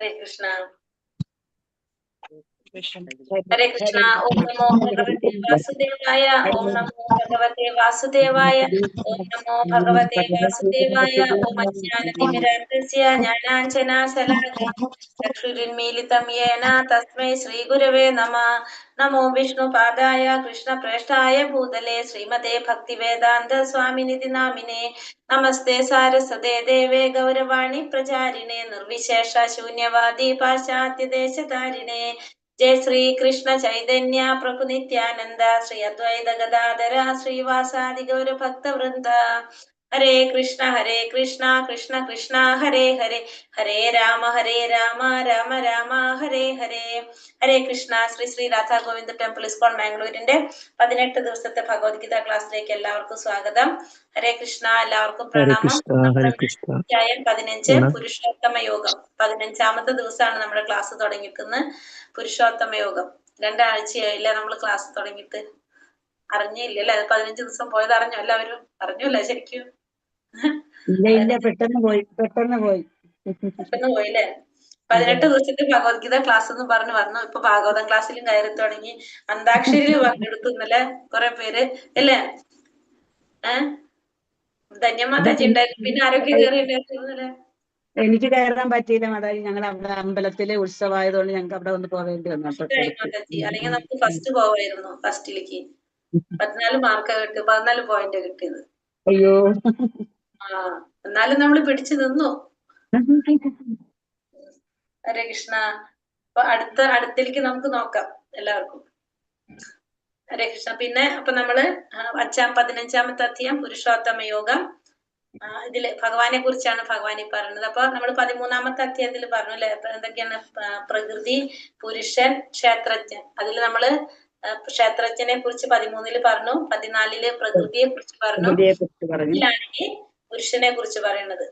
ഹരേ കൃഷ്ണ. ഹരേ കൃഷ്ണ. ഓം നമോ ഭഗവതേ വാസുദേവായ. ഓം നമോ ഭഗവതേ വാസുദേവായ. ഓം നമോ ഭഗവതേ വാസുദേവായ. ഓം അജ്ഞാനതിമിരാന്തസ്യ ജ്ഞാനാഞ്ജനാശലാകയാ ചക്ഷുരുന്മീലിതം യേന തസ്മൈ ശ്രീഗുരവേ നമഃ. നമോ വിഷ്ണുപാദായ കൃഷ്ണപ്രേഷ്ഠായ ഭൂതലേ ശ്രീമതേ ഭക്തിവേദാന്ത സ്വാമിനിധി നാമിനേ. നമസ്തേ സാരസ്വതേ ദേവേ ഗൗരവാണി പ്രചാരിണേ നിർവിശേഷ ശൂന്യവാദി പാശ്ചാത്യദേശധാരിണേ. ജയ ശ്രീ കൃഷ്ണ ചൈതന്യ പ്രഭു നിത്യാനന്ദ ശ്രീ അദ്വൈത ഗദാധര ശ്രീവാസാദി ഗൗരഭക്തവൃന്ദ. ഹരേ കൃഷ്ണ കൃഷ്ണ കൃഷ്ണ ഹരേ ഹരേ, ഹരേ രാമ രാമ രാമ ഹരേ ഹരേ. ഹരേ കൃഷ്ണ. ശ്രീ ശ്രീ രാധാ ഗോവിന്ദ ടെമ്പിൾ ഇസ്കോൺ മാംഗ്ലൂരിന്റെ 18 ദിവസത്തെ ഭഗവത്ഗീത ക്ലാസ്സിലേക്ക് എല്ലാവർക്കും സ്വാഗതം. ഹരേ കൃഷ്ണ. എല്ലാവർക്കും പ്രണാമം. 15 പുരുഷോത്തമ യോഗം 15ാമത്തെ ദിവസമാണ് നമ്മുടെ ക്ലാസ് തുടങ്ങിയിരിക്കുന്നത്. പുരുഷോത്തമ യോഗം 2 ആഴ്ചയായില്ല നമ്മൾ ക്ലാസ് തുടങ്ങിയിട്ട്. അറിഞ്ഞില്ലല്ലേ? 15 ദിവസം പോയത് അറിഞ്ഞോ? എല്ലാവരും അറിഞ്ഞല്ലേ? ശരിക്കും പെട്ടെന്ന് പോയില്ലേ? 18 ദിവസത്തെ ഭഗവത്ഗീത ക്ലാസ് എന്ന് പറഞ്ഞു വന്നു. ഇപ്പൊ ഭാഗവതം ക്ലാസ്സിലും കയറി തുടങ്ങി. അന്താക്ഷരിയിൽ പങ്കെടുക്കുന്നല്ലേ കുറെ പേര് അല്ലേ? ധന്യമാതാജി ഉണ്ടായിരുന്നു. പിന്നെ ആരോഗ്യ കയറിയിട്ടുണ്ടായിരുന്നല്ലേ? എനിക്ക് കയറാൻ പറ്റിയില്ല മാതാജി. ഞങ്ങൾ അവിടെ അമ്പലത്തിലെ ഉത്സവമായതുകൊണ്ട് ഞങ്ങൾക്ക് അവിടെ ഒന്ന് പോവേണ്ടി വന്നു. മാതാജി, അല്ലെങ്കിൽ നമുക്ക് ഫസ്റ്റ് പോവായിരുന്നു. ഫസ്റ്റിലേക്ക് 14 മാർക്ക് കിട്ടി, 14 പോയിന്റ് കിട്ടിയത്. അയ്യോ. എന്നാലും നമ്മൾ പിടിച്ചു നിന്നു. ഹരേ കൃഷ്ണ. അപ്പൊ അടുത്തേക്ക് നമുക്ക് നോക്കാം എല്ലാവർക്കും. ഹരേ കൃഷ്ണ. പിന്നെ അപ്പൊ നമ്മള് 15ാമത്തെ അധ്യായം പുരുഷോത്തമ യോഗം. ഇതില് ഭഗവാനെ കുറിച്ചാണ് ഭഗവാൻ പറയുന്നത്. അപ്പൊ നമ്മൾ 13ാമത്തെ അധ്യായത്തിൽ പറഞ്ഞു അല്ലെ? എന്തൊക്കെയാണ്? പ്രകൃതി, പുരുഷൻ, ക്ഷേത്രജ്ഞൻ. അതിൽ നമ്മള് ക്ഷേത്രജ്ഞനെ കുറിച്ച് 13 പറഞ്ഞു, 14 പ്രകൃതിയെ കുറിച്ച് പറഞ്ഞു, ഇതിലാണെങ്കിൽ പുരുഷനെ കുറിച്ച് പറയുന്നത്.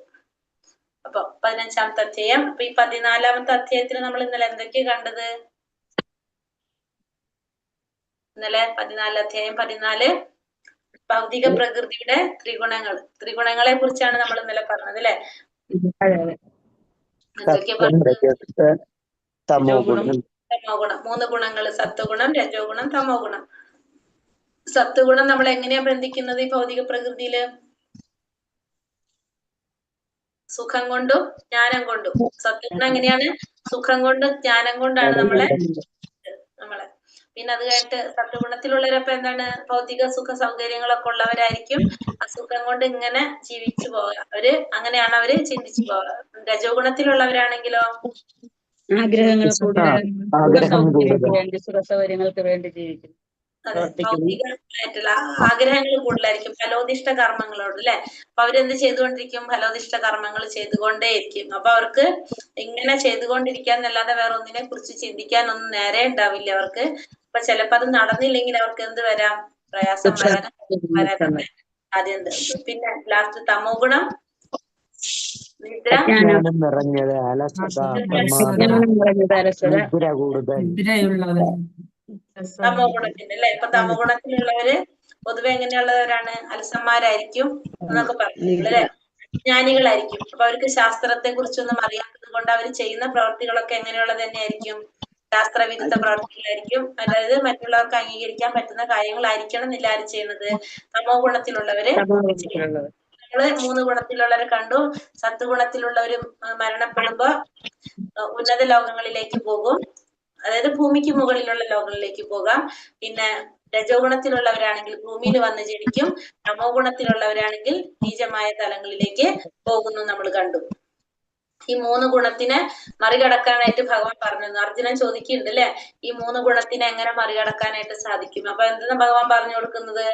അപ്പൊ 15ാമത്തെ അധ്യായം. അപ്പൊ ഈ 14ാമത്തെ അധ്യായത്തിൽ നമ്മൾ ഇന്നലെ എന്തൊക്കെയാ കണ്ടത്? ഇന്നലെ 14 ഭൗതിക പ്രകൃതിയുടെ ത്രിഗുണങ്ങളെ കുറിച്ചാണ് നമ്മൾ ഇന്നലെ പറഞ്ഞത് അല്ലെ? തമോ ഗുണം, 3 ഗുണങ്ങൾ: സത്വഗുണം, രജോ ഗുണം, തമോ ഗുണം. സത്വഗുണം നമ്മൾ എങ്ങനെയാ ബന്ധിക്കുന്നത് ഈ ഭൗതിക പ്രകൃതിയില്? സുഖം കൊണ്ടും ജ്ഞാനം കൊണ്ടും. സത്വഗുണം എങ്ങനെയാണ്? സുഖം കൊണ്ടും ജ്ഞാനം കൊണ്ടാണ് നമ്മളെ. പിന്നെ അത് കഴിഞ്ഞിട്ട് സത്വഗുണത്തിലുള്ളവരപ്പൊ എന്താണ്? ഭൗതിക സുഖ സൗകര്യങ്ങളൊക്കെ ഉള്ളവരായിരിക്കും. അസുഖം കൊണ്ട് ഇങ്ങനെ ജീവിച്ചു പോവുക. അങ്ങനെയാണ് അവര് ചിന്തിച്ചു പോവുക. രജോ ഗുണത്തിലുള്ളവരാണെങ്കിലോ സുഖസൗകര്യങ്ങൾക്ക് വേണ്ടി ജീവിക്കും. അതെ, ഭൗതികമായിട്ടുള്ള ആഗ്രഹങ്ങൾ കൂടുതലായിരിക്കും. ഫലോദിഷ്ട കർമ്മങ്ങളോട് അല്ലെ? അപ്പൊ അവരെന്ത് ചെയ്തുകൊണ്ടിരിക്കും? ഫലോദിഷ്ട കർമ്മങ്ങൾ ചെയ്തുകൊണ്ടേയിരിക്കും. അപ്പൊ അവർക്ക് ഇങ്ങനെ ചെയ്തുകൊണ്ടിരിക്കാന്നല്ലാതെ വേറെ ഒന്നിനെ കുറിച്ച് ചിന്തിക്കാനൊന്നും നേരെ ഉണ്ടാവില്ല അവർക്ക്. അപ്പൊ ചിലപ്പോ അത് നടന്നില്ലെങ്കിൽ അവർക്ക് എന്ത് വരാം? പ്രയാസം വരാനൊക്കെ സാധ്യതയുണ്ട്. പിന്നെ ലാസ്റ്റ് തമോ ഗുണം, നിദ്ര, തമോ ഗുണത്തിന്റെ അല്ലെ? ഇപ്പൊ തമോ ഗുണത്തിലുള്ളവര് പൊതുവെ എങ്ങനെയുള്ളവരാണ്? അലസന്മാരായിരിക്കും എന്നൊക്കെ പറഞ്ഞു അല്ലെ? ജ്ഞാനികളായിരിക്കും. അപ്പൊ അവർക്ക് ശാസ്ത്രത്തെ കുറിച്ചൊന്നും അറിയാത്തത് കൊണ്ട് അവർ ചെയ്യുന്ന പ്രവർത്തികളൊക്കെ എങ്ങനെയുള്ളത് തന്നെയായിരിക്കും? ശാസ്ത്രവിരുദ്ധ പ്രവർത്തികളായിരിക്കും. അതായത് മറ്റുള്ളവർക്ക് അംഗീകരിക്കാൻ പറ്റുന്ന കാര്യങ്ങളായിരിക്കണം എന്നില്ല ആര് ചെയ്യുന്നത്? തമോ ഗുണത്തിലുള്ളവര്. നമ്മള് 3 ഗുണത്തിലുള്ളവരെ കണ്ടു. സത്വഗുണത്തിലുള്ളവര് മരണപ്പെടുമ്പോ ഉന്നത ലോകങ്ങളിലേക്ക് പോകും, അതായത് ഭൂമിക്ക് മുകളിലുള്ള ലോകങ്ങളിലേക്ക് പോകാം. പിന്നെ രജോ ഗുണത്തിലുള്ളവരാണെങ്കിൽ ഭൂമിയിൽ വന്ന് ജനിക്കും. തമോ ഗുണത്തിലുള്ളവരാണെങ്കിൽ നീചമായ തലങ്ങളിലേക്ക് പോകുന്നു നമ്മൾ കണ്ടു. ഈ 3 ഗുണത്തിനെ മറികടക്കാനായിട്ട് ഭഗവാൻ പറഞ്ഞു. അർജുനൻ ചോദിക്കുന്നുണ്ട് അല്ലെ? ഈ 3 ഗുണത്തിനെ എങ്ങനെ മറികടക്കാനായിട്ട് സാധിക്കും? അപ്പൊ എന്താണ് ഭഗവാൻ പറഞ്ഞു കൊടുക്കുന്നത്?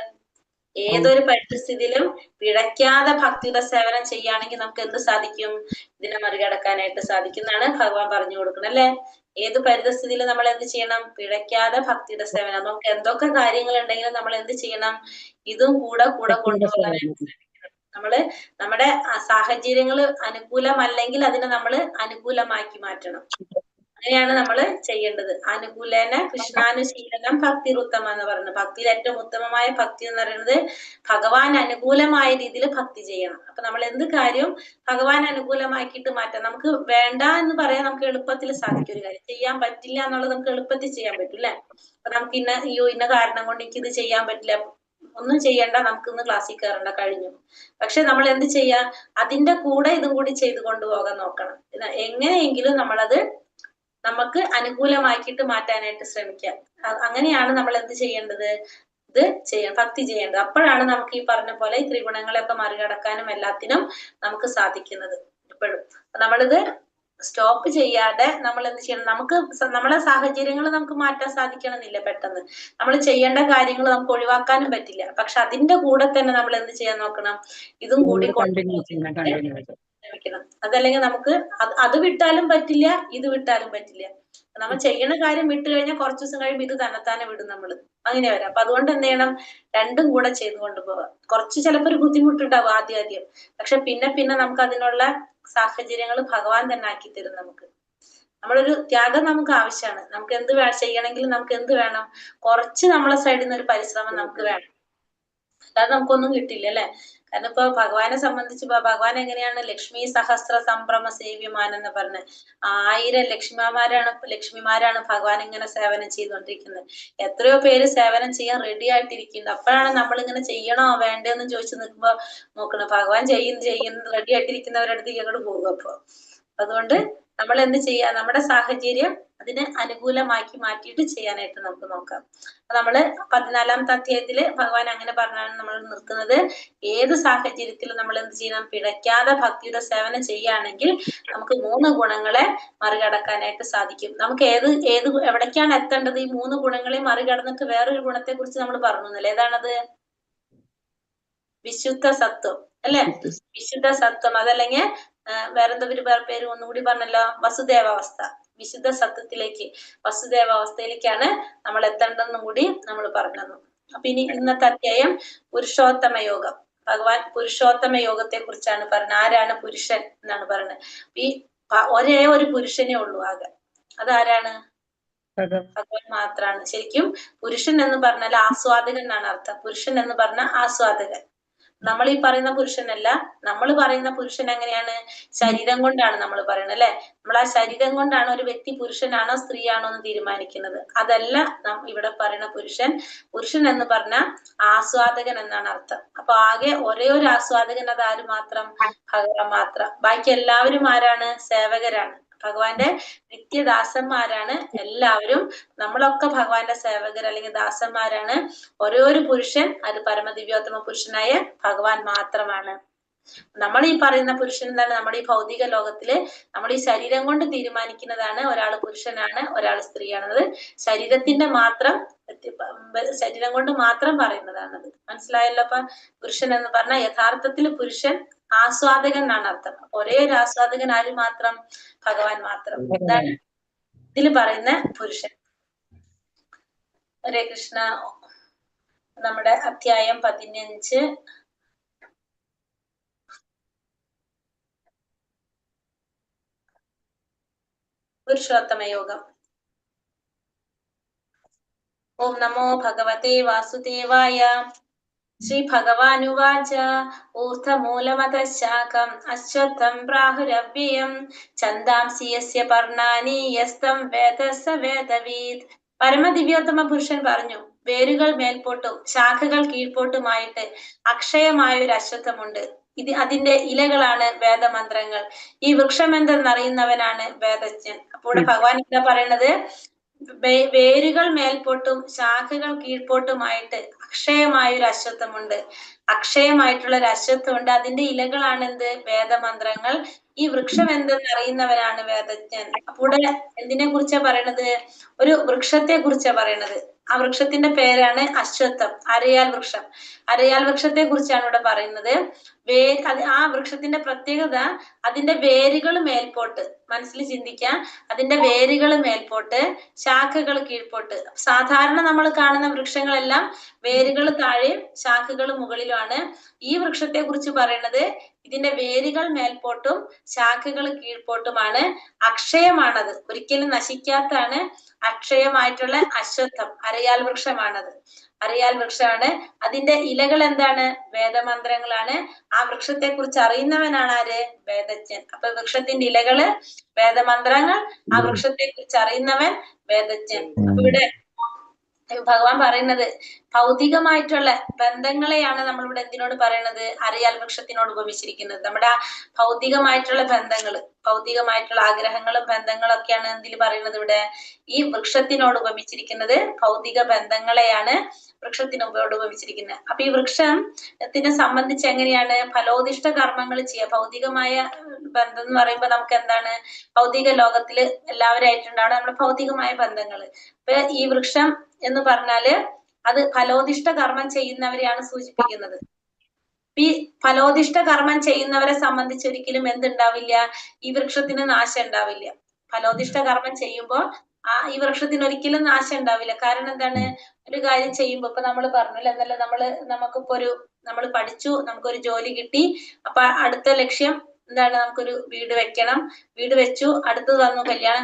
ഏതൊരു പരിസ്ഥിതിയിലും പിഴയ്ക്കാതെ ഭക്തിയുടെ സേവനം ചെയ്യുകയാണെങ്കിൽ നമുക്ക് എന്ത് സാധിക്കും? ഇതിനെ മറികടക്കാനായിട്ട് സാധിക്കും എന്നാണ് ഭഗവാൻ പറഞ്ഞു കൊടുക്കുന്നത് അല്ലെ? ഏത് പരിസ്ഥിതിയിലും നമ്മൾ എന്ത് ചെയ്യണം? പിഴയ്ക്കാതെ ഭക്തിയുടെ സേവനം. നമുക്ക് എന്തൊക്കെ കാര്യങ്ങൾ ഉണ്ടെങ്കിലും നമ്മൾ എന്ത് ചെയ്യണം? ഇതും കൂടെ കൊണ്ടുപോകാനായിട്ട് ശ്രമിക്കണം. നമ്മള് നമ്മുടെ സാഹചര്യങ്ങൾ അനുകൂലമല്ലെങ്കിൽ അതിനെ നമ്മൾ അനുകൂലമാക്കി മാറ്റണം. അങ്ങനെയാണ് നമ്മൾ ചെയ്യേണ്ടത്. അനുകൂലേന കൃഷ്ണാനുശീലനം ഭക്തിരുത്തമ എന്ന് പറയുന്നത്. ഭക്തിയിൽ ഏറ്റവും ഉത്തമമായ ഭക്തി എന്ന് പറയുന്നത് ഭഗവാൻ അനുകൂലമായ രീതിയിൽ ഭക്തി ചെയ്യണം. അപ്പൊ നമ്മൾ എന്ത് കാര്യം ഭഗവാൻ അനുകൂലമാക്കിയിട്ട് മാറ്റാം. നമുക്ക് വേണ്ട എന്ന് പറയാൻ നമുക്ക് എളുപ്പത്തിൽ സാധിക്കും. ഒരു കാര്യം ചെയ്യാൻ പറ്റില്ല എന്നുള്ളത് നമുക്ക് എളുപ്പത്തിൽ ചെയ്യാൻ പറ്റും അല്ലെ. അപ്പൊ നമുക്ക് ഇന്ന കാരണം കൊണ്ട് എനിക്ക് ഇത് ചെയ്യാൻ പറ്റില്ല, ഒന്നും ചെയ്യണ്ട, നമുക്ക് ഇന്ന് ക്ലാസ്സിൽ കയറണ്ട, കഴിഞ്ഞു. പക്ഷെ നമ്മൾ എന്ത് ചെയ്യാ, അതിന്റെ കൂടെ ഇതും കൂടി ചെയ്തു കൊണ്ടുപോകാൻ നോക്കണം. എങ്ങനെയെങ്കിലും നമ്മളത് നമുക്ക് അനുകൂലമാക്കിയിട്ട് മാറ്റാനായിട്ട് ശ്രമിക്കാം. അങ്ങനെയാണ് നമ്മൾ എന്ത് ചെയ്യേണ്ടത്, ഇത് ചെയ്യാം, ഭക്തി ചെയ്യേണ്ടത്. അപ്പോഴാണ് നമുക്ക് ഈ പറഞ്ഞ പോലെ ഈ ത്രിഗുണങ്ങളെയൊക്കെ മറികടക്കാനും എല്ലാത്തിനും നമുക്ക് സാധിക്കുന്നത്. ഇപ്പോഴും നമ്മളിത് സ്റ്റോപ്പ് ചെയ്യാതെ നമ്മൾ എന്ത് ചെയ്യണം, നമുക്ക് നമ്മളെ സാഹചര്യങ്ങൾ നമുക്ക് മാറ്റാൻ സാധിക്കണമെന്നില്ല പെട്ടെന്ന്. നമ്മൾ ചെയ്യേണ്ട കാര്യങ്ങൾ നമുക്ക് ഒഴിവാക്കാനും പറ്റില്ല. പക്ഷെ അതിന്റെ കൂടെ തന്നെ നമ്മൾ എന്ത് ചെയ്യാൻ നോക്കണം, ഇതും കൂടി ശ്രമിക്കണം. അതല്ലെങ്കിൽ നമുക്ക് അത് വിട്ടാലും പറ്റില്ല, ഇത് വിട്ടാലും പറ്റില്ല. നമ്മൾ ചെയ്യണ കാര്യം വിട്ടു കഴിഞ്ഞാൽ കുറച്ചു ദിവസം കഴിയുമ്പോൾ ഇത് തന്നെത്താനെ വിടും നമ്മള്, അങ്ങനെ വരാം. അപ്പൊ അതുകൊണ്ട് എന്ത് ചെയ്യണം, രണ്ടും കൂടെ ചെയ്തു കൊണ്ടുപോകാം. കുറച്ച് ചിലപ്പോൾ ഒരു ബുദ്ധിമുട്ടുണ്ടാവും ആദ്യം, പക്ഷെ പിന്നെ നമുക്ക് അതിനുള്ള സാഹചര്യങ്ങൾ ഭഗവാൻ തന്നെ ആക്കി തരും. നമുക്ക് നമ്മളൊരു ത്യാഗം നമുക്ക് ആവശ്യമാണ്. നമുക്ക് എന്ത് ചെയ്യണമെങ്കിലും നമുക്ക് എന്ത് വേണം, കുറച്ച് നമ്മളെ സൈഡിൽ നിന്ന് ഒരു പരിശ്രമം നമുക്ക് വേണം. അല്ലാതെ നമുക്കൊന്നും കിട്ടില്ല അല്ലെ. കാരണം ഇപ്പൊ ഭഗവാനെ സംബന്ധിച്ച് ഭഗവാൻ എങ്ങനെയാണ്, ലക്ഷ്മി സഹസ്ര സംഭ്രമ സേവ്യമാൻ എന്ന് പറഞ്ഞ് 1000 ലക്ഷ്മിമാരാണ് ഭഗവാൻ ഇങ്ങനെ സേവനം ചെയ്തുകൊണ്ടിരിക്കുന്നത്. എത്രയോ പേര് സേവനം ചെയ്യാൻ റെഡി ആയിട്ടിരിക്കുന്നുണ്ട്. അപ്പോഴാണ് നമ്മൾ ഇങ്ങനെ ചെയ്യണോ വേണ്ടെന്ന് ചോദിച്ചു നിൽക്കുമ്പോ നോക്കണം, ഭഗവാൻ ചെയ്യുന്ന റെഡി ആയിട്ടിരിക്കുന്നവരുടെ അടുത്തേക്ക് അങ്ങോട്ട് പോകും. അപ്പൊ അതുകൊണ്ട് നമ്മൾ എന്ത് ചെയ്യാ, നമ്മുടെ സാഹചര്യം അതിന് അനുകൂലമാക്കി മാറ്റിയിട്ട് ചെയ്യാനായിട്ട് നമുക്ക് നോക്കാം. നമ്മള് 14ാമത്തെ അധ്യായത്തില് ഭഗവാൻ അങ്ങനെ പറഞ്ഞാണ് നമ്മൾ നിർത്തുന്നത്. ഏത് സാഹചര്യത്തിലും നമ്മൾ എന്ത് ചെയ്യണം, പിഴയ്ക്കാതെ ഭക്തിയുടെ സേവനം ചെയ്യുകയാണെങ്കിൽ നമുക്ക് 3 ഗുണങ്ങളെ മറികടക്കാനായിട്ട് സാധിക്കും. നമുക്ക് എവിടേക്കാണ് എത്തേണ്ടത്, ഈ 3 ഗുണങ്ങളെ മറികടന്നിട്ട് വേറൊരു ഗുണത്തെ കുറിച്ച് നമ്മൾ പറഞ്ഞില്ല. ഏതാണത്? വിശുദ്ധ സത്വം അല്ലെ. വിശുദ്ധ സത്വം, അതല്ലെങ്കിൽ വേറെന്താ പേര് ഒന്നുകൂടി പറഞ്ഞല്ലോ, വസുദേവാവസ്ഥ. വിശുദ്ധ സത്വത്തിലേക്ക്, വസുദേവാവസ്ഥയിലേക്കാണ് നമ്മൾ എത്തേണ്ടതെന്നും കൂടി നമ്മൾ പറഞ്ഞു. അപ്പൊ ഇനി ഇന്നത്തെ അധ്യായം പുരുഷോത്തമ യോഗം. ഭഗവാൻ പുരുഷോത്തമ യോഗത്തെ കുറിച്ചാണ് പറഞ്ഞത്. ആരാണ് പുരുഷൻ എന്നാണ് പറയുന്നത്. ഈ ഒരേ ഒരു പുരുഷനേ ഉള്ളൂ ആകെ. അതാരാണ്? ഭഗവാൻ മാത്രാണ്. ശരിക്കും പുരുഷൻ എന്ന് പറഞ്ഞാൽ ആസ്വാദകൻ എന്നാണ് അർത്ഥം. പുരുഷൻ എന്ന് പറഞ്ഞാൽ ആസ്വാദകൻ. നമ്മൾ ഈ പറയുന്ന പുരുഷനല്ല. നമ്മൾ പറയുന്ന പുരുഷൻ എങ്ങനെയാണ്, ശരീരം കൊണ്ടാണ് നമ്മൾ പറയുന്നത് അല്ലെ. നമ്മൾ ആ ശരീരം കൊണ്ടാണ് ഒരു വ്യക്തി പുരുഷനാണോ സ്ത്രീയാണോ എന്ന് തീരുമാനിക്കുന്നത്. അതല്ല ഇവിടെ പറയുന്ന പുരുഷൻ എന്ന് പറഞ്ഞാൽ ആസ്വാദകൻ എന്നാണ് അർത്ഥം. അപ്പൊ ആകെ ഒരേ ഒരു ആസ്വാദകൻ, അത് ആര് മാത്രം? ഭഗവാൻ മാത്രം. ബാക്കി എല്ലാവരും ആരാണ്? സേവകരാണ്. ഭഗവാന്റെ നിത്യദാസന്മാരാണ് എല്ലാവരും. നമ്മളൊക്കെ ഭഗവാന്റെ സേവകർ അല്ലെങ്കിൽ ദാസന്മാരാണ്. ഓരോരു പുരുഷൻ അത് പരമദിവ്യോത്തമ പുരുഷനായ ഭഗവാൻ മാത്രമാണ്. നമ്മൾ ഈ പറയുന്ന പുരുഷൻ എന്താണ്? നമ്മുടെ ഈ ഭൗതിക ലോകത്തില് നമ്മൾ ഈ ശരീരം കൊണ്ട് തീരുമാനിക്കുന്നതാണ് ഒരാൾ പുരുഷനാണ്, ഒരാൾ സ്ത്രീയാണത്. ശരീരം കൊണ്ട് മാത്രം പറയുന്നതാണത്. മനസ്സിലായല്ലോ? അപ്പൊ പുരുഷൻ എന്ന് പറഞ്ഞാൽ യഥാർത്ഥത്തിൽ പുരുഷൻ ആസ്വാദകൻ എന്നാണ് അർത്ഥം. ഒരേ ഒരു ആസ്വാദകൻ ആര് മാത്രം? ഭഗവാൻ മാത്രം. ഇതാണ് ഇതിൽ പറയുന്ന പുരുഷൻ. ഹരേ കൃഷ്ണ. നമ്മുടെ അധ്യായം 15 പുരുഷോത്തമ യോഗം. ഓം നമോ ഭഗവതേ വാസുദേവായ. ശ്രീ ഭഗവാനുവാച ഊർധമൂലമതഃശാഖം അശ്വത്ഥം പ്രാഹുരവ്യയം ഛന്ദാംസി യസ്യ പർണാനി യസ്തം വേദ സ വേദവീത്. പരമദിവ്യോത്തമ പുരുഷൻ പറഞ്ഞു, വേരുകൾ മേൽപോട്ടും ശാഖകൾ കീഴ്പോട്ടുമായിട്ട് അക്ഷയമായ ഒരു അശ്വത്ഥമുണ്ട്. അതിന്റെ ഇലകളാണ് വേദമന്ത്രങ്ങൾ. ഈ വൃക്ഷം എന്തെന്നറിയുന്നവനാണ് വേദജ്ഞൻ. അപ്പോൾ ഭഗവാൻ എന്താ പറയണത്? വേരുകൾ മേൽപോട്ടും ശാഖകൾ കീഴ്പോട്ടുമായിട്ട് അക്ഷയമായ ഒരു അശ്വത്ഥമുണ്ട്. അക്ഷയമായിട്ടുള്ള ഒരു അശ്വത്ഥമുണ്ട്. അതിന്റെ ഇലകളാണ് എന്ത്? വേദമന്ത്രങ്ങൾ. ഈ വൃക്ഷം എന്തെന്നറിയുന്നവനാണ് വേദജ്ഞൻ. അപ്പോൾ എന്തിനെ കുറിച്ചാ പറയണത്? ഒരു വൃക്ഷത്തെ കുറിച്ചാ പറയണത്. ആ വൃക്ഷത്തിന്റെ പേരാണ് അശ്വത്ഥം, അരയാൽ വൃക്ഷം. അരയാൽ വൃക്ഷത്തെ കുറിച്ചാണ് ഇവിടെ പറയുന്നത്. ആ വൃക്ഷത്തിന്റെ പ്രത്യേകത അതിന്റെ വേരുകൾ മേൽപോട്ട്, മനസ്സിൽ ചിന്തിക്കാം, അതിന്റെ വേരുകൾ മേൽപോട്ട് ശാഖകൾ കീഴ്പോട്ട്. സാധാരണ നമ്മൾ കാണുന്ന വൃക്ഷങ്ങളെല്ലാം വേരുകൾ താഴെയും ശാഖകൾ മുകളിലുമാണ്. ഈ വൃക്ഷത്തെ കുറിച്ച് പറയുന്നത് ഇതിന്റെ വേരുകൾ മേൽപോട്ടും ശാഖകൾ കീഴ്പോട്ടുമാണ്. അക്ഷയമാണത്, ഒരിക്കലും നശിക്കാത്താണ്. അക്ഷയമായിട്ടുള്ള അശ്വത്ഥം അരയാൽ വൃക്ഷമാണത്. അരയാൽ വൃക്ഷമാണ്. അതിന്റെ ഇലകൾ എന്താണ്? വേദമന്ത്രങ്ങളാണ്. ആ വൃക്ഷത്തെ കുറിച്ച് അറിയുന്നവനാണ് ആര്? വേദജ്ഞൻ. അപ്പൊ വൃക്ഷത്തിന്റെ ഇലകള് വേദമന്ത്രങ്ങൾ, ആ വൃക്ഷത്തെ കുറിച്ച് അറിയുന്നവൻ വേദജ്ഞൻ. അപ്പൊ ഇവിടെ ഭഗവാൻ പറയുന്നത് ഭൗതികമായിട്ടുള്ള ബന്ധങ്ങളെയാണ് നമ്മളിവിടെ എന്തിനോട് പറയണത്? അരയാൽ വൃക്ഷത്തിനോട് ഉപമിച്ചിരിക്കുന്നത്. നമ്മുടെ ആ ഭൗതികമായിട്ടുള്ള ബന്ധങ്ങൾ, ഭൗതികമായിട്ടുള്ള ആഗ്രഹങ്ങളും ബന്ധങ്ങളും ഒക്കെയാണ് എന്തിൽ പറയുന്നത്? ഇവിടെ ഈ വൃക്ഷത്തിനോട് ഉപമിച്ചിരിക്കുന്നത് ഭൗതിക ബന്ധങ്ങളെയാണ് വൃക്ഷത്തിനോട് ഉപമിച്ചിരിക്കുന്നത്. അപ്പൊ ഈ വൃക്ഷത്തിനെ സംബന്ധിച്ച് എങ്ങനെയാണ് ഫലോദിഷ്ട കർമ്മങ്ങൾ ചെയ്യുക? ഭൗതികമായ ബന്ധം എന്ന് പറയുമ്പോൾ നമുക്ക് എന്താണ്? ഭൗതിക ലോകത്തില് എല്ലാവരായിട്ടുണ്ടാണ് നമ്മുടെ ഭൗതികമായ ബന്ധങ്ങൾ. അപ്പൊ ഈ വൃക്ഷം എന്ന് പറഞ്ഞാല് അത് ഫലോദിഷ്ട കർമ്മം ചെയ്യുന്നവരെയാണ് സൂചിപ്പിക്കുന്നത്. ഈ ഫലോദിഷ്ട കർമ്മം ചെയ്യുന്നവരെ സംബന്ധിച്ച് ഒരിക്കലും എന്തുണ്ടാവില്ല? ഈ വൃക്ഷത്തിന് നാശം ഉണ്ടാവില്ല. ഫലോദിഷ്ട കർമ്മം ചെയ്യുമ്പോൾ ഈ വൃക്ഷത്തിന് ഒരിക്കലും നാശം ഉണ്ടാവില്ല. കാരണം എന്താണ്? ഒരു കാര്യം ചെയ്യുമ്പോ ഇപ്പൊ നമ്മൾ പറഞ്ഞില്ല എന്നല്ല, നമുക്കിപ്പോ നമ്മൾ പഠിച്ചു, നമുക്കൊരു ജോലി കിട്ടി. അപ്പൊ അടുത്ത ലക്ഷ്യം എന്താണ്? നമുക്കൊരു വീട് വെക്കണം. വീട് വെച്ചു, അടുത്തത് വന്നു കല്യാണം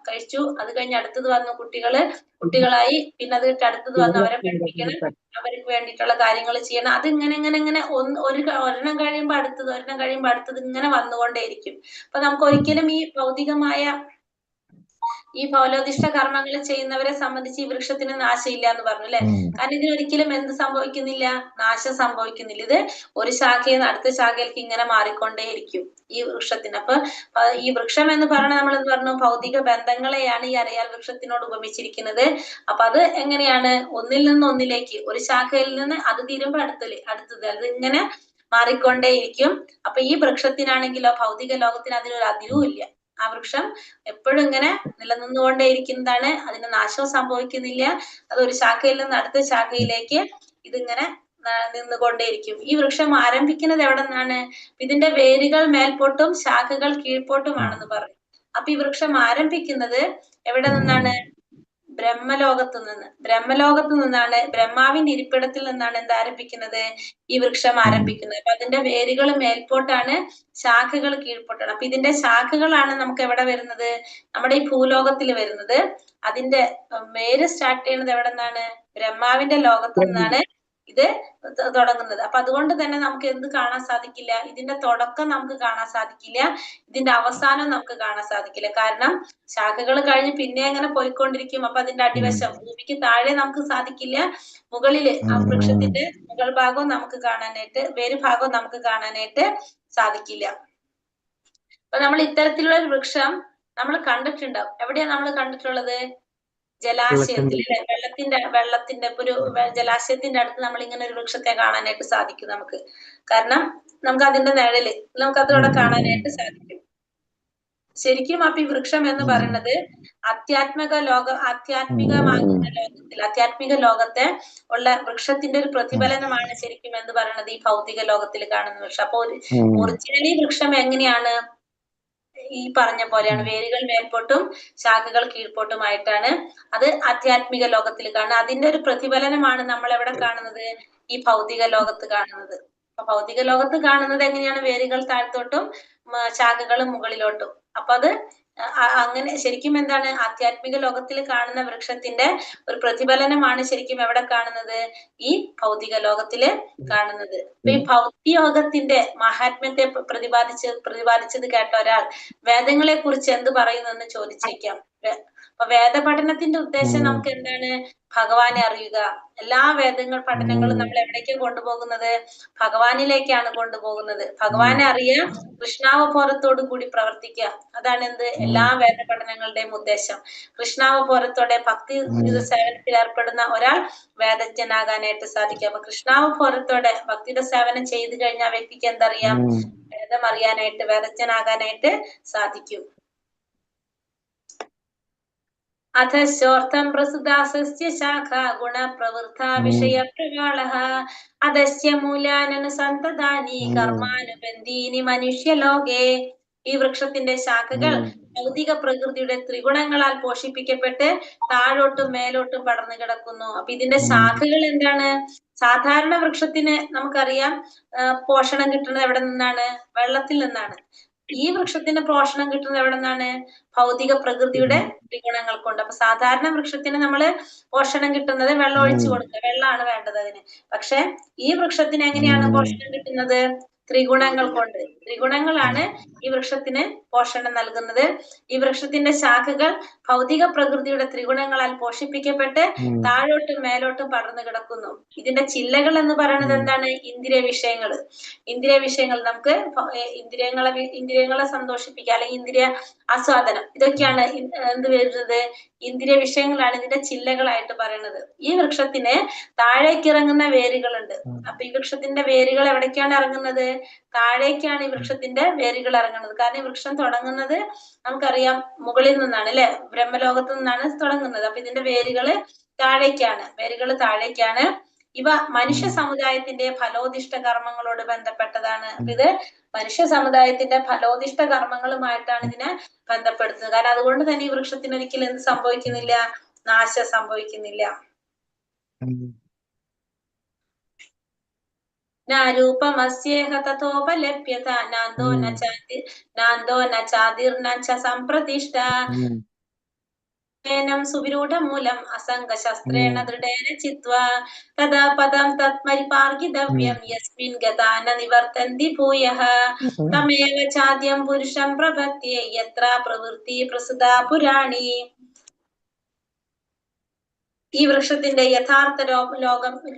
കഴിച്ചു. അത് കഴിഞ്ഞ് അടുത്തത് വന്നു കുട്ടികളായി. പിന്നെ അത് കഴിഞ്ഞിട്ട് അടുത്തത് വന്നു അവരെ പഠിപ്പിക്കണം, അവർക്ക് വേണ്ടിയിട്ടുള്ള കാര്യങ്ങൾ ചെയ്യണം. അത് ഇങ്ങനെ ഒരെണ്ണം കഴിയുമ്പോൾ അടുത്തത് ഇങ്ങനെ വന്നുകൊണ്ടേയിരിക്കും. അപ്പൊ നമുക്ക് ഒരിക്കലും ഈ ഭൗതികമായ ഈ ഫലോദിഷ്ട കർമ്മങ്ങൾ ചെയ്യുന്നവരെ സംബന്ധിച്ച് ഈ വൃക്ഷത്തിന് നാശമില്ല എന്ന് പറഞ്ഞു അല്ലെ? കാരണം ഇതിനൊരിക്കലും എന്ത് സംഭവിക്കുന്നില്ല? നാശം സംഭവിക്കുന്നില്ല. ഇത് ഒരു ശാഖയിൽ നിന്ന് അടുത്ത ശാഖയിലേക്ക് ഇങ്ങനെ മാറിക്കൊണ്ടേയിരിക്കും ഈ വൃക്ഷത്തിന്. അപ്പൊ ഈ വൃക്ഷം എന്ന് പറയുന്നത് നമ്മൾ എന്ത് പറഞ്ഞു? ഭൗതിക ബന്ധങ്ങളെയാണ് ഈ അരയാൽ വൃക്ഷത്തിനോട് ഉപമിച്ചിരിക്കുന്നത്. അപ്പൊ അത് എങ്ങനെയാണ്? ഒന്നിൽ നിന്ന് ഒന്നിലേക്ക്, ഒരു ശാഖയിൽ നിന്ന് അത് തീരുമ്പോൾ അടുത്തത് അത് ഇങ്ങനെ മാറിക്കൊണ്ടേയിരിക്കും. അപ്പൊ ഈ വൃക്ഷത്തിനാണെങ്കിലോ ഭൗതിക ലോകത്തിന് അതിനൊരു അതിരും ഇല്ല. ആ വൃക്ഷം എപ്പോഴും ഇങ്ങനെ നിലനിന്നുകൊണ്ടേയിരിക്കുന്നതാണ്. അതിന് നാശവും സംഭവിക്കുന്നില്ല. അത് ഒരു ശാഖയിൽ നിന്ന് അടുത്ത ശാഖയിലേക്ക് ഇതിങ്ങനെ നിന്നുകൊണ്ടേയിരിക്കും. ഈ വൃക്ഷം ആരംഭിക്കുന്നത് എവിടെ നിന്നാണ്? ഇതിന്റെ വേരുകൾ മേൽപോട്ടും ശാഖകൾ കീഴ്പോട്ടുമാണെന്ന് പറഞ്ഞു. അപ്പൊ ഈ വൃക്ഷം ആരംഭിക്കുന്നത് എവിടെ നിന്നാണ്? ബ്രഹ്മലോകത്ത് നിന്നാണ്. ബ്രഹ്മാവിന്റെ ഇരിപ്പിടത്തിൽ നിന്നാണ് എന്ത് ആരംഭിക്കുന്നത്? ഈ വൃക്ഷം ആരംഭിക്കുന്നത്. അപ്പൊ അതിന്റെ വേരുകൾ മേൽപോട്ടാണ്, ശാഖകൾ കീഴ്പോട്ടാണ്. അപ്പൊ ഇതിന്റെ ശാഖകളാണ് നമുക്ക് എവിടെ വരുന്നത്? നമ്മുടെ ഈ ഭൂലോകത്തിൽ വരുന്നത്. അതിന്റെ വേര് സ്റ്റാർട്ട് ചെയ്യുന്നത് എവിടെ നിന്നാണ്? ബ്രഹ്മാവിന്റെ ലോകത്ത് നിന്നാണ് ഇത് തുടങ്ങുന്നത്. അപ്പൊ അതുകൊണ്ട് തന്നെ നമുക്ക് എന്ത് കാണാൻ സാധിക്കില്ല? ഇതിന്റെ തുടക്കം നമുക്ക് കാണാൻ സാധിക്കില്ല, ഇതിന്റെ അവസാനം നമുക്ക് കാണാൻ സാധിക്കില്ല. കാരണം ശാഖകൾ കഴിഞ്ഞ് പിന്നെ അങ്ങനെ പോയിക്കൊണ്ടിരിക്കും. അപ്പൊ അതിന്റെ അടിവശം ഭൂമിക്ക് താഴെ നമുക്ക് സാധിക്കില്ല, മുകളില് ആ വൃക്ഷത്തിന്റെ മുകൾ ഭാഗവും നമുക്ക് കാണാനായിട്ട്, വേര് ഭാഗവും നമുക്ക് കാണാനായിട്ട് സാധിക്കില്ല. അപ്പൊ നമ്മൾ ഇത്തരത്തിലുള്ള ഒരു വൃക്ഷം നമ്മൾ കണ്ടിട്ടുണ്ടാവും. എവിടെയാണ് നമ്മൾ കണ്ടിട്ടുള്ളത്? ജലാശയത്തിൽ അല്ലെ? വെള്ളത്തിന്റെ ഒരു ജലാശയത്തിന്റെ അടുത്ത് നമ്മൾ ഇങ്ങനെ ഒരു വൃക്ഷത്തെ കാണാനായിട്ട് സാധിക്കും നമുക്ക്. കാരണം നമുക്ക് അതിന്റെ നിഴല് നമുക്കതോടെ കാണാനായിട്ട് സാധിക്കും. ശരിക്കും അപ്പൊ ഈ വൃക്ഷം എന്ന് പറയുന്നത് ആധ്യാത്മിക ലോകത്തെ ഉള്ള വൃക്ഷത്തിന്റെ ഒരു പ്രതിഫലനമാണ് ശരിക്കും എന്ന് പറയുന്നത് ഈ ഭൗതിക ലോകത്തിൽ കാണുന്ന വൃക്ഷം. അപ്പൊ ഒറിജിനലി വൃക്ഷം എങ്ങനെയാണ്? ഈ പറഞ്ഞ പോലെയാണ്. വേരുകൾ മേൽപോട്ടും ശാഖകൾ കീഴ്പോട്ടുമായിട്ടാണ് അത് ആധ്യാത്മിക ലോകത്തിൽ കാണുന്നത്. അതിന്റെ ഒരു പ്രതിഫലനമാണ് നമ്മൾ എവിടെ കാണുന്നത്? ഈ ഭൗതിക ലോകത്ത് കാണുന്നത്. അപ്പൊ ഭൗതിക ലോകത്ത് കാണുന്നത് എങ്ങനെയാണ്? വേരുകൾ താഴ്ത്തോട്ടും ശാഖകൾ മുകളിലോട്ടും. അപ്പൊ അത് അങ്ങനെ ശരിക്കും എന്താണ്? ആധ്യാത്മിക ലോകത്തിൽ കാണുന്ന വൃക്ഷത്തിന്റെ ഒരു പ്രതിഫലനമാണ് ശരിക്കും എവിടെ കാണുന്നത്? ഈ ഭൗതിക ലോകത്തില് കാണുന്നത്. അപ്പൊ ഈ ഭൗതികയോഗത്തിന്റെ മഹാത്മ്യത്തെ പ്രതിപാദിച്ചത് കേട്ട ഒരാൾ വേദങ്ങളെ കുറിച്ച് എന്ത് പറയുന്നു എന്ന് ചോദിച്ചേക്കാം. അപ്പൊ വേദപഠനത്തിന്റെ ഉദ്ദേശം നമുക്ക് എന്താണ്? ഭഗവാനെ അറിയുക. എല്ലാ പഠനങ്ങളും നമ്മൾ എവിടേക്കാണ് കൊണ്ടുപോകുന്നത്? ഭഗവാനിലേക്കാണ് കൊണ്ടുപോകുന്നത്. ഭഗവാനെ അറിയാൻ കൃഷ്ണാവബോധത്തോടു കൂടി പ്രവർത്തിക്കുക. അതാണ് എന്ത്? എല്ലാ വേദപഠനങ്ങളുടെയും ഉദ്ദേശം. കൃഷ്ണാവബോധത്തോടെ ഭക്തി സേവനത്തിൽ ഏർപ്പെടുന്ന ഒരാൾ വേദജ്ഞനാകാനായിട്ട് സാധിക്കും. അപ്പൊ കൃഷ്ണാവബോധത്തോടെ ഭക്തിയുടെ സേവനം ചെയ്തു കഴിഞ്ഞാൽ വ്യക്തിക്ക് എന്തറിയാം? വേദം അറിയാനായിട്ട്, വേദജ്ഞനാകാനായിട്ട് സാധിക്കും. അധശ്ചോർത്ഥം പ്രസുദാസസ്യ ശാഖാ ഗുണപ്രവൃദ്ധാ വിഷയപ്രവാളഃ അധസ്യ മൂലാനനുസന്തതാനി കർമാനുബന്ധീനി മനുഷ്യലോകേ. ഈ വൃക്ഷത്തിന്റെ ശാഖകൾ ഭൗതിക പ്രകൃതിയുടെ ത്രിഗുണങ്ങളാൽ പോഷിപ്പിക്കപ്പെട്ട് താഴോട്ടും മേലോട്ടും പടർന്നു കിടക്കുന്നു. അപ്പൊ ഇതിന്റെ ശാഖകൾ എന്താണ്? സാധാരണ വൃക്ഷത്തിന് നമുക്കറിയാം പോഷണം കിട്ടുന്നത് എവിടെ നിന്നാണ്? വെള്ളത്തിൽ നിന്നാണ്. ഈ വൃക്ഷത്തിന് പോഷണം കിട്ടുന്നത് എവിടെ നിന്നാണ്? ഭൗതിക പ്രകൃതിയുടെ ത്രിഗുണങ്ങൾ കൊണ്ട്. അപ്പൊ സാധാരണ വൃക്ഷത്തിന് നമ്മള് പോഷണം കിട്ടുന്നത് വെള്ളം ഒഴിച്ചു കൊടുക്കുക, വെള്ളമാണ് വേണ്ടത് അതിന്. പക്ഷെ ഈ വൃക്ഷത്തിന് എങ്ങനെയാണ് പോഷണം കിട്ടുന്നത്? ത്രിഗുണങ്ങൾ കൊണ്ട്. ത്രിഗുണങ്ങളാണ് ഈ വൃക്ഷത്തിന് പോഷണം നൽകുന്നത്. ഈ വൃക്ഷത്തിന്റെ ശാഖകൾ ഭൗതിക പ്രകൃതിയുടെ ത്രിഗുണങ്ങളാൽ പോഷിപ്പിക്കപ്പെട്ട് താഴോട്ടും മേലോട്ടും പടർന്നു കിടക്കുന്നു. ഇതിന്റെ ചില്ലകൾ എന്ന് പറയുന്നത് എന്താണ്? ഇന്ദ്രിയ വിഷയങ്ങൾ. ഇന്ദ്രിയ വിഷയങ്ങൾ നമുക്ക് ഇന്ദ്രിയങ്ങളെ സന്തോഷിപ്പിക്കുക, അല്ലെങ്കിൽ ഇന്ദ്രിയ ആസ്വാദനം, ഇതൊക്കെയാണ് എന്ത് വരുന്നത്? ഇന്ദ്രിയ വിഷയങ്ങളാണ് ഇതിന്റെ ചില്ലകളായിട്ട് പറയുന്നത്. ഈ വൃക്ഷത്തിന് താഴേക്ക് ഇറങ്ങുന്ന വേരുകളുണ്ട്. അപ്പൊ ഈ വൃക്ഷത്തിന്റെ വേരുകൾ എവിടേക്കാണ് ഇറങ്ങുന്നത്? താഴേക്കാണ് ഈ വൃക്ഷത്തിന്റെ വേരുകൾ ഇറങ്ങുന്നത്. കാരണം ഈ വൃക്ഷം തുടങ്ങുന്നത് നമുക്കറിയാം മുകളിൽ നിന്നാണ്, അല്ലെ? ബ്രഹ്മലോകത്ത് നിന്നാണ് തുടങ്ങുന്നത്. അപ്പൊ ഇതിന്റെ വേരുകൾ താഴേക്കാണ്. ഇവ മനുഷ്യ സമുദായത്തിന്റെ ഫലോദിഷ്ട കർമ്മങ്ങളോട് ബന്ധപ്പെട്ടതാണ്. അപ്പൊ ഇത് മനുഷ്യ സമുദായത്തിന്റെ ഫലോദിഷ്ട കർമ്മങ്ങളുമായിട്ടാണ് ഇതിനെ ബന്ധപ്പെടുത്തുന്നത്. കാരണം അതുകൊണ്ട് തന്നെ ഈ വൃക്ഷത്തിന് ഒരിക്കലും എന്ത് സംഭവിക്കുന്നില്ല? നാശം സംഭവിക്കുന്നില്ല. രൂപമസ്യേഹ തഥോപലഭ്യത നാന്തോ ന ചാതിർന ച സംപ്രതിഷ്ഠ സുവിരൂഢമൂലം അസംഗശസ്ത്രേണ ദൃഢേന ചിത്വാ തഥാ പദം തത്മരിപാർഗിതവ്യം യസ്മിൻ ഗതാന നിവർത്തന്തി ഭൂയഃ തമേവ ചാദ്യം പുരുഷം പ്രപദ്യേ യത്ര പ്രവൃത്തി പ്രസുതാ പുരാണി. ഈ വൃക്ഷത്തിന്റെ യഥാർത്ഥ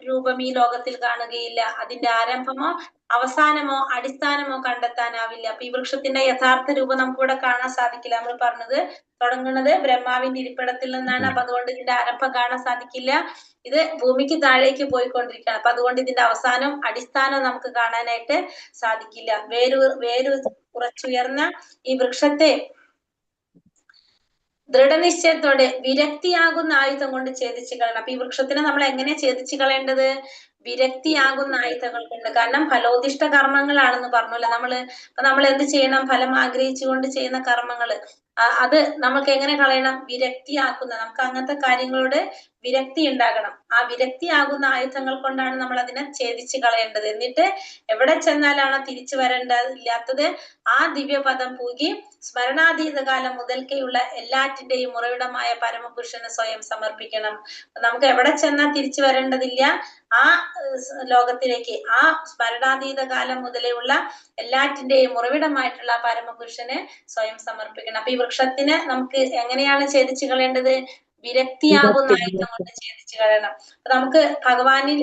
രൂപം ഈ ലോകത്തിൽ കാണുകയില്ല. അതിന്റെ ആരംഭമോ അവസാനമോ അടിസ്ഥാനമോ കണ്ടെത്താനാവില്ല. അപ്പൊ ഈ വൃക്ഷത്തിന്റെ യഥാർത്ഥ രൂപം നമുക്കിവിടെ കാണാൻ സാധിക്കില്ല. നമ്മൾ പറഞ്ഞത് തുടങ്ങുന്നത് ബ്രഹ്മാവിന്റെ ഇരിപ്പിടത്തിൽ നിന്നാണ്. അപ്പൊ അതുകൊണ്ട് ഇതിന്റെ ആരംഭം കാണാൻ സാധിക്കില്ല. ഇത് ഭൂമിക്ക് താഴേക്ക് പോയിക്കൊണ്ടിരിക്കുകയാണ്. അപ്പൊ അതുകൊണ്ട് ഇതിന്റെ അവസാനം അടിസ്ഥാനം നമുക്ക് കാണാനായിട്ട് സാധിക്കില്ല. വേര് ഉറച്ചുയർന്ന ഈ വൃക്ഷത്തെ ദൃഢനിശ്ചയത്തോടെ വിരക്തിയാകുന്ന ആയുധം കൊണ്ട് ഛേദിച്ചു കളയണം. അപ്പൊ ഈ വൃക്ഷത്തിനെ നമ്മൾ എങ്ങനെ ഛേദിച്ചു കളയേണ്ടത്? വിരക്തിയാകുന്ന ആയുധങ്ങൾ കൊണ്ട്. കാരണം ഫലോദിഷ്ട കർമ്മങ്ങളാണെന്ന് പറഞ്ഞല്ലോ നമ്മൾ എന്ത് ചെയ്യണം? ഫലം ആഗ്രഹിച്ചുകൊണ്ട് ചെയ്യുന്ന കർമ്മങ്ങള് അത് നമുക്ക് എങ്ങനെ കളയണം? വിരക്തിയാക്കുന്ന, നമുക്ക് അങ്ങനത്തെ കാര്യങ്ങളോട് വിരക്തി ഉണ്ടാകണം. ആ വിരക്തിയാകുന്ന ആയുധങ്ങൾ കൊണ്ടാണ് നമ്മൾ അതിനെ ഛേദിച്ച് കളയേണ്ടത്. എന്നിട്ട് എവിടെ ചെന്നാലാണോ തിരിച്ചു വരേണ്ടതില്ലാത്തത് ആ ദിവ്യപദം പൂകി സ്മരണാതീത കാലം മുതൽക്കേയുള്ള എല്ലാറ്റിന്റെയും ഉറവിടമായ പരമപുരുഷന് സ്വയം സമർപ്പിക്കണം. നമുക്ക് എവിടെ ചെന്നാൽ തിരിച്ചു വരേണ്ടതില്ല, ആ ലോകത്തിലേക്ക്, ആ സ്മരണാതീത കാലം മുതലേയുള്ള എല്ലാറ്റിന്റെയും ഉറവിടമായിട്ടുള്ള പരമപുരുഷന് സ്വയം സമർപ്പിക്കണം. അപ്പൊ ഈ വൃക്ഷത്തിന് നമുക്ക് എങ്ങനെയാണ് ഛേദിച്ചു കളയേണ്ടത്? വിരക്തിയാകുന്ന ആയുധം കൊണ്ട് ഛേദിച്ചു കളയണം. അപ്പൊ നമുക്ക് ഭഗവാനിൽ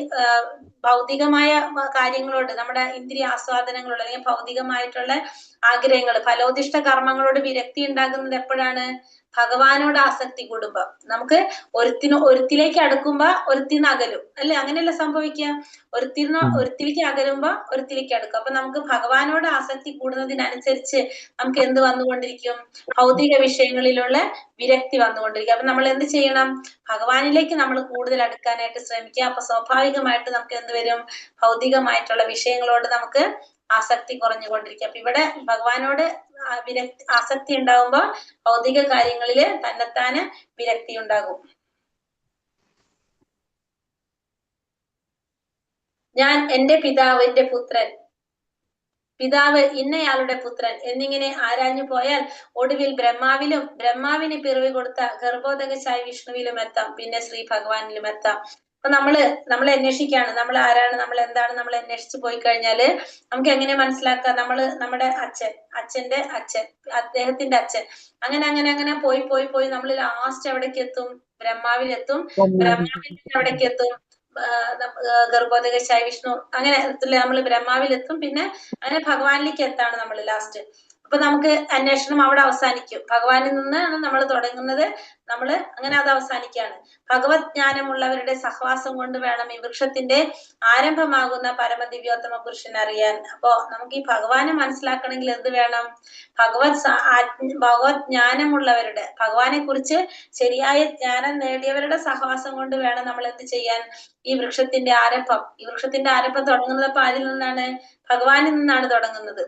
ഭൗതികമായ കാര്യങ്ങളോട്, നമ്മുടെ ഇന്ദ്രിയ ആസ്വാദനങ്ങളോട്, അല്ലെങ്കിൽ ഭൗതികമായിട്ടുള്ള ആഗ്രഹങ്ങൾ, ഫലോദിഷ്ട കർമ്മങ്ങളോട് വിരക്തി ഉണ്ടാകുന്നത് എപ്പോഴാണ്? ഭഗവാനോട് ആസക്തി കൂടുമ്പോ. നമുക്ക് ഒരുത്തിലേക്ക് അടുക്കുമ്പോ ഒരുത്തിന്ന് അകലും, അല്ലെ? അങ്ങനെയല്ല സംഭവിക്കുക. ഒരുത്തിലേക്ക് അകലുമ്പോ ഒരുത്തിലേക്ക് അടുക്കും. അപ്പൊ നമുക്ക് ഭഗവാനോട് ആസക്തി കൂടുന്നതിനനുസരിച്ച് നമുക്ക് എന്ത് വന്നുകൊണ്ടിരിക്കും? ഭൗതിക വിഷയങ്ങളിലുള്ള വിരക്തി വന്നുകൊണ്ടിരിക്കും. അപ്പൊ നമ്മൾ എന്ത് ചെയ്യണം? ഭഗവാനിലേക്ക് നമ്മൾ കൂടുതൽ അടുക്കാനായിട്ട് ശ്രമിക്കുക. അപ്പൊ സ്വാഭാവികമായിട്ട് നമുക്ക് എന്ത് വരും? ഭൗതികമായിട്ടുള്ള വിഷയങ്ങളോട് നമുക്ക് ആസക്തി കുറഞ്ഞുകൊണ്ടിരിക്കും. അപ്പൊ ഇവിടെ ഭഗവാനോട് ആസക്തി ഉണ്ടാകുമ്പോ ഭൗതിക കാര്യങ്ങളില് തന്നെത്താന് വിരക്തി ഉണ്ടാകും. ഞാൻ എന്റെ പിതാവിന്റെ പുത്രൻ, പിതാവ് ഇന്നയാളുടെ പുത്രൻ എന്നിങ്ങനെ ആരാഞ്ഞു പോയാൽ ഒടുവിൽ ബ്രഹ്മാവിലും ബ്രഹ്മാവിന് പിറവി കൊടുത്ത ഗർഭോദകശായി വിഷ്ണുവിലും എത്താം, പിന്നെ ശ്രീ ഭഗവാനിലും എത്താം. അപ്പൊ നമ്മളെ അന്വേഷിക്കുകയാണ്, നമ്മൾ ആരാണ്, നമ്മൾ എന്താണ്, നമ്മൾ അന്വേഷിച്ചു പോയി കഴിഞ്ഞാല് നമുക്ക് എങ്ങനെ മനസ്സിലാക്കാം? നമ്മുടെ അച്ഛന്റെ അച്ഛൻ, അദ്ദേഹത്തിന്റെ അച്ഛൻ, അങ്ങനെ പോയി നമ്മൾ ലാസ്റ്റ് എവിടേക്ക് എത്തും? ബ്രഹ്മാവിലെത്തും. ബ്രഹ്മാവിൽ എവിടേക്ക് എത്തും? ഗർഭോദകശായി വിഷ്ണു, അങ്ങനെ നമ്മൾ ബ്രഹ്മാവിലെത്തും. പിന്നെ അങ്ങനെ ഭഗവാനിലേക്ക് എത്താണ് നമ്മൾ ലാസ്റ്റ്. അപ്പൊ നമുക്ക് അന്വേഷണം അവിടെ അവസാനിക്കും. ഭഗവാനിൽ നിന്നാണ് നമ്മൾ തുടങ്ങുന്നത്, അങ്ങനെ അത് അവസാനിക്കുകയാണ്. ഭഗവത് ജ്ഞാനമുള്ളവരുടെ സഹവാസം കൊണ്ട് വേണം ഈ വൃക്ഷത്തിന്റെ ആരംഭമാകുന്ന പരമദിവ്യോത്തമ പുരുഷനെ അറിയാൻ. അപ്പോ നമുക്ക് ഈ ഭഗവാനെ മനസ്സിലാക്കണമെങ്കിൽ എന്ത് വേണം? ഭഗവത് ജ്ഞാനമുള്ളവരുടെ, ഭഗവാനെ കുറിച്ച് ശരിയായ ജ്ഞാനം നേടിയവരുടെ സഹവാസം കൊണ്ട് വേണം നമ്മൾ എന്ത് ചെയ്യാൻ? ഈ വൃക്ഷത്തിന്റെ ആരംഭം തുടങ്ങുന്നത് അപ്പൊ ആരിൽ നിന്നാണ്? ഭഗവാനിൽ നിന്നാണ് തുടങ്ങുന്നത്.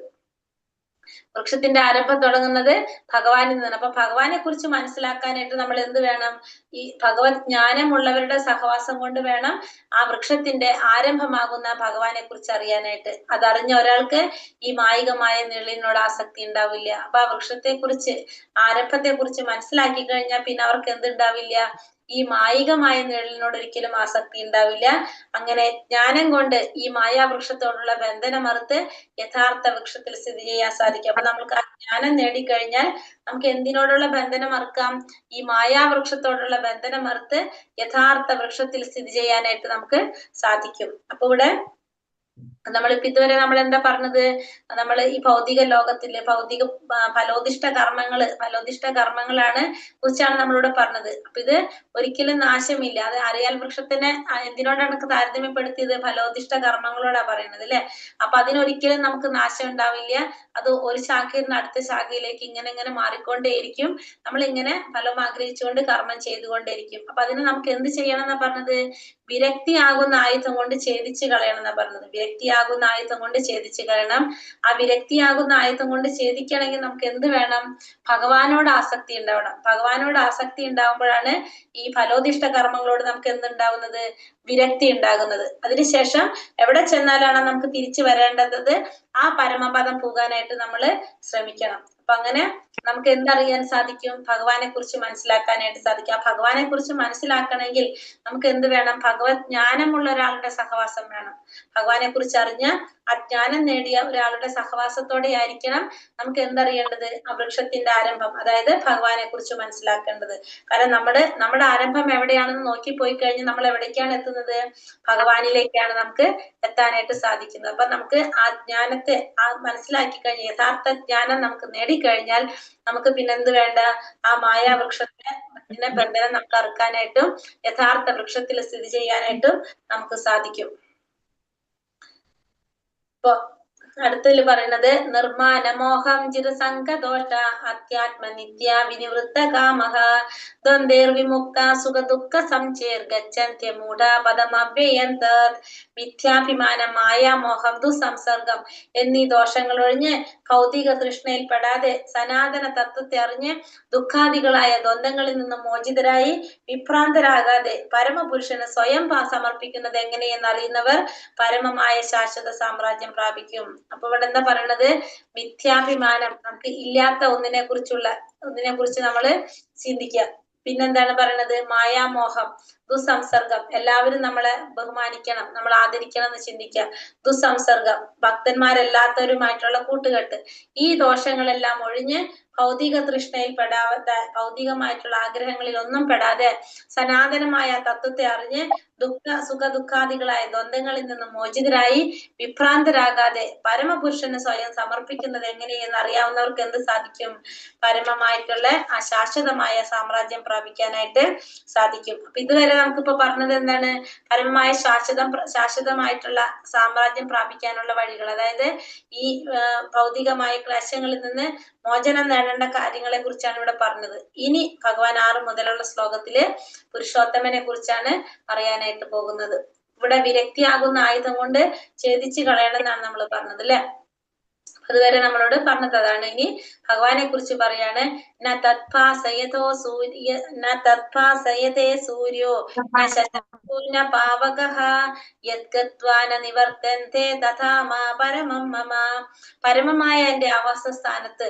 വൃക്ഷത്തിന്റെ ആരംഭം തുടങ്ങുന്നത് ഭഗവാനിൽ നിന്നാണ്. അപ്പൊ ഭഗവാനെ കുറിച്ച് മനസ്സിലാക്കാനായിട്ട് നമ്മൾ എന്ത് വേണം? ഈ ഭഗവത് ജ്ഞാനമുള്ളവരുടെ സഹവാസം കൊണ്ട് വേണം ആ വൃക്ഷത്തിന്റെ ആരംഭമാകുന്ന ഭഗവാനെ കുറിച്ച് അറിയാനായിട്ട്. അതറിഞ്ഞ ഒരാൾക്ക് ഈ മായികമായ നിഴലിനോട് ആസക്തി ഉണ്ടാവില്ല. അപ്പൊ ആ വൃക്ഷത്തെ കുറിച്ച്, ആരംഭത്തെ കുറിച്ച് മനസ്സിലാക്കി കഴിഞ്ഞാൽ പിന്നെ അവർക്ക് എന്തുണ്ടാവില്ല? ഈ മായികമായ നിഴലിനോട് ഒരിക്കലും ആസക്തി ഉണ്ടാവില്ല. അങ്ങനെ ജ്ഞാനം കൊണ്ട് ഈ മായാവൃക്ഷത്തോടുള്ള ബന്ധനം മറുത്ത് യഥാർത്ഥ വൃക്ഷത്തിൽ സ്ഥിതി ചെയ്യാൻ സാധിക്കും. അപ്പൊ നമുക്ക് ആ ജ്ഞാനം നേടിക്കഴിഞ്ഞാൽ നമുക്ക് എന്തിനോടുള്ള ബന്ധനം മറക്കാം? ഈ മായാവൃക്ഷത്തോടുള്ള ബന്ധനം മറുത്ത് യഥാർത്ഥ വൃക്ഷത്തിൽ സ്ഥിതി ചെയ്യാനായിട്ട് നമുക്ക് സാധിക്കും. അപ്പൊ ഇവിടെ നമ്മളിപ്പോ ഇതുവരെ നമ്മൾ എന്താ പറഞ്ഞത്? നമ്മൾ ഈ ഭൗതിക ലോകത്തിലെ ഭൗതിക ഫലോദിഷ്ട കർമ്മങ്ങളാണ് കുറിച്ചാണ് നമ്മളിവിടെ പറഞ്ഞത്. അപ്പൊ ഇത് ഒരിക്കലും നാശമില്ല. അത് അറിയാൽ വൃക്ഷത്തിനെ എന്തിനോടാണ് താരതമ്യപ്പെടുത്തിയത്? ഫലോദിഷ്ട കർമ്മങ്ങളോടാ പറയുന്നത് അല്ലെ? അപ്പൊ അതിനൊരിക്കലും നമുക്ക് നാശം ഉണ്ടാവില്ല. അത് ഒരു ശാഖയിൽ നിന്ന് അടുത്ത ശാഖയിലേക്ക് ഇങ്ങനെ മാറിക്കൊണ്ടേയിരിക്കും. നമ്മൾ ഇങ്ങനെ ഫലം ആഗ്രഹിച്ചുകൊണ്ട് കർമ്മം ചെയ്തുകൊണ്ടേയിരിക്കും. അപ്പൊ അതിന് നമുക്ക് എന്ത് ചെയ്യണം എന്നാ പറഞ്ഞത്? വിരക്തിയാകുന്ന ആയുധം കൊണ്ട് ഛേദിച്ച് കളയണം എന്നാ പറഞ്ഞത്. വിരക്തിയാകുന്ന ആയുധം കൊണ്ട് ഛേദിച്ച് കളയണം. ആ വിരക്തിയാകുന്ന ആയുധം കൊണ്ട് ഛേദിക്കണമെങ്കിൽ നമുക്ക് എന്ത് വേണം? ഭഗവാനോട് ആസക്തി ഉണ്ടാവണം. ഭഗവാനോട് ആസക്തി ഉണ്ടാവുമ്പോഴാണ് ഈ ഫലോദിഷ്ട കർമ്മങ്ങളോട് നമുക്ക് എന്തുണ്ടാവുന്നത്? വിരക്തി ഉണ്ടാകുന്നത്. അതിനുശേഷം എവിടെ ചെന്നാലാണ് നമുക്ക് തിരിച്ചു വരേണ്ടത്? ആ പരമപദം പോകാനായിട്ട് നമ്മൾ ശ്രമിക്കണം. അപ്പൊ അങ്ങനെ നമുക്ക് എന്തറിയാൻ സാധിക്കും? ഭഗവാനെ കുറിച്ച് മനസ്സിലാക്കാനായിട്ട് സാധിക്കും. ആ ഭഗവാനെ കുറിച്ച് മനസ്സിലാക്കണമെങ്കിൽ നമുക്ക് എന്ത് വേണം? ഭഗവത് ജ്ഞാനമുള്ള ഒരാളുടെ സഹവാസം വേണം. ഭഗവാനെ കുറിച്ച് അറിഞ്ഞ് ആ ജ്ഞാനം നേടിയ ഒരാളുടെ സഹവാസത്തോടെ ആയിരിക്കണം നമുക്ക് എന്തറിയേണ്ടത്? ആ വൃക്ഷത്തിന്റെ ആരംഭം, അതായത് ഭഗവാനെ കുറിച്ച് മനസ്സിലാക്കേണ്ടത്. കാരണം നമ്മുടെ ആരംഭം എവിടെയാണെന്ന് നോക്കിപ്പോയി കഴിഞ്ഞാൽ നമ്മൾ എവിടേക്കാണ് എത്തുന്നത്? ഭഗവാനിലേക്കാണ് നമുക്ക് എത്താനായിട്ട് സാധിക്കുന്നത്. അപ്പൊ നമുക്ക് ആ ജ്ഞാനത്തെ മനസ്സിലാക്കി കഴിഞ്ഞ യഥാർത്ഥ ജ്ഞാനം നമുക്ക് നേടിക്കഴിഞ്ഞാൽ നമുക്ക് പിന്നെന്ത് വേണ്ട? ആ മായാവൃക്ഷത്തിന്റെ ബന്ധനം നമുക്ക് അറുക്കാനായിട്ടും യഥാർത്ഥ വൃക്ഷത്തിൽ സ്ഥിതി ചെയ്യാനായിട്ടും നമുക്ക് സാധിക്കും. ഇപ്പൊ അടുത്തതിൽ പറയുന്നത് നിർമാനമോഹം ചിരസംഗദോഷ അധ്യാത്മ നിത്യ വിനിവൃത്ത കാമഹ ദ്വന്ദ്വിമുക്ത സുഖ ദുഃഖ സംചേർ ഗച്ഛന്ത്യ മൂഢപദമവ്യയന്തത്. മിഥ്യാഭിമാനം, മായാമോഹം, ദുസംസർഗം എന്നീ ദോഷങ്ങൾ ഒഴിഞ്ഞ് ഭൗതിക തൃഷ്ണയിൽ പെടാതെ സനാതന തത്വത്തെ അറിഞ്ഞ് ദുഃഖാദികളായ ദ്വന്ദ്ങ്ങളിൽ നിന്ന് മോചിതരായി വിഭ്രാന്തരാകാതെ പരമപുരുഷന് സ്വയം സമർപ്പിക്കുന്നത് എങ്ങനെയെന്ന് അറിയുന്നവർ പരമമായ ശാശ്വത സാമ്രാജ്യം പ്രാപിക്കും. അപ്പൊ ഇവിടെ എന്താ പറയണത്? മിഥ്യാഭിമാനം, നമുക്ക് ഇല്ലാത്ത ഒന്നിനെ കുറിച്ച് നമ്മൾ ചിന്തിക്കുക. പിന്നെന്താണ് പറയണത്? മായാമോഹം, ദുസംസർഗം, എല്ലാവരും നമ്മളെ ബഹുമാനിക്കണം, നമ്മൾ ആദരിക്കണം എന്ന് ചിന്തിക്കുക. ദുസംസർഗം, ഭക്തന്മാരല്ലാത്തവരുമായിട്ടുള്ള കൂട്ടുകെട്ട്. ഈ ദോഷങ്ങളെല്ലാം ഒഴിഞ്ഞ് ഭൗതിക തൃഷ്ണയിൽ പെടാതെ, ഭൗതികമായിട്ടുള്ള ആഗ്രഹങ്ങളിൽ ഒന്നും പെടാതെ സനാതനമായ തത്വത്തെ അറിഞ്ഞ് സുഖ ദുഃഖാദികളായ ദ്വന്ദ്ങ്ങളിൽ നിന്ന് മോചിതരായി വിഭ്രാന്തരാകാതെ പരമപുരുഷന് സ്വയം സമർപ്പിക്കുന്നത് എങ്ങനെയെന്ന് അറിയാവുന്നവർക്ക് എന്ത് സാധിക്കും? പരമമായിട്ടുള്ള ആ ശാശ്വതമായ സാമ്രാജ്യം പ്രാപിക്കാനായിട്ട് സാധിക്കും. അപ്പൊ ഇതുവരെ നമുക്കിപ്പോ പറഞ്ഞത് എന്താണ്? പരമമായ ശാശ്വതമായിട്ടുള്ള സാമ്രാജ്യം പ്രാപിക്കാനുള്ള വഴികൾ, അതായത് ഈ ഭൗതികമായ ക്ലേശങ്ങളിൽ നിന്ന് മോചനം നേടേണ്ട കാര്യങ്ങളെ കുറിച്ചാണ് ഇവിടെ പറഞ്ഞത്. ഇനി ഭഗവാൻ 6 മുതലുള്ള ശ്ലോകത്തില് പുരുഷോത്തമനെ കുറിച്ചാണ് പറയാനായിട്ട് പോകുന്നത്. ഇവിടെ വിരക്തിയാകുന്ന ആയുധം കൊണ്ട് ഛേദിച്ച് കളയണം എന്നാണ് നമ്മൾ പറഞ്ഞത് അല്ലെ? അതുവരെ നമ്മളോട് പറഞ്ഞത് അതാണ്. ഇനി ഭഗവാനെ കുറിച്ച് പറയാണ്. ന തത്ഭാസയതോ സൂര്യോ ന ശശോ ന പാവകഃ യദ്ഗത്വാ ന നിവർത്തന്തെ തഥാ മാ പരമം മമ. പരമമായ എന്റെ ആവാസ സ്ഥാനത്ത്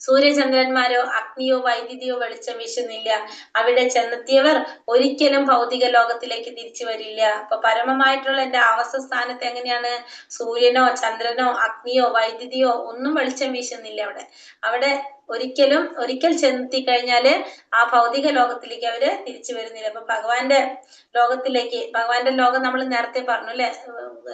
സൂര്യചന്ദ്രന്മാരോ അഗ്നിയോ വൈദ്യുതിയോ വെളിച്ചം വീശുന്നില്ല. അവിടെ ചെന്നെത്തിയവർ ഒരിക്കലും ഭൗതിക ലോകത്തിലേക്ക് തിരിച്ചു വരില്ല. അപ്പൊ പരമമായിട്ടുള്ള എന്റെ ആവാസ സ്ഥാനത്ത് എങ്ങനെയാണ്? സൂര്യനോ ചന്ദ്രനോ അഗ്നിയോ വൈദ്യുതിയോ ഒന്നും വെളിച്ചം വീശുന്നില്ല. അവിടെ ഒരിക്കൽ ചെന്നെത്തി കഴിഞ്ഞാല് ആ ഭൗതിക ലോകത്തിലേക്ക് അവര് തിരിച്ചു വരുന്നില്ല. അപ്പൊ ഭഗവാന്റെ ലോകം നമ്മൾ നേരത്തെ പറഞ്ഞു അല്ലെ?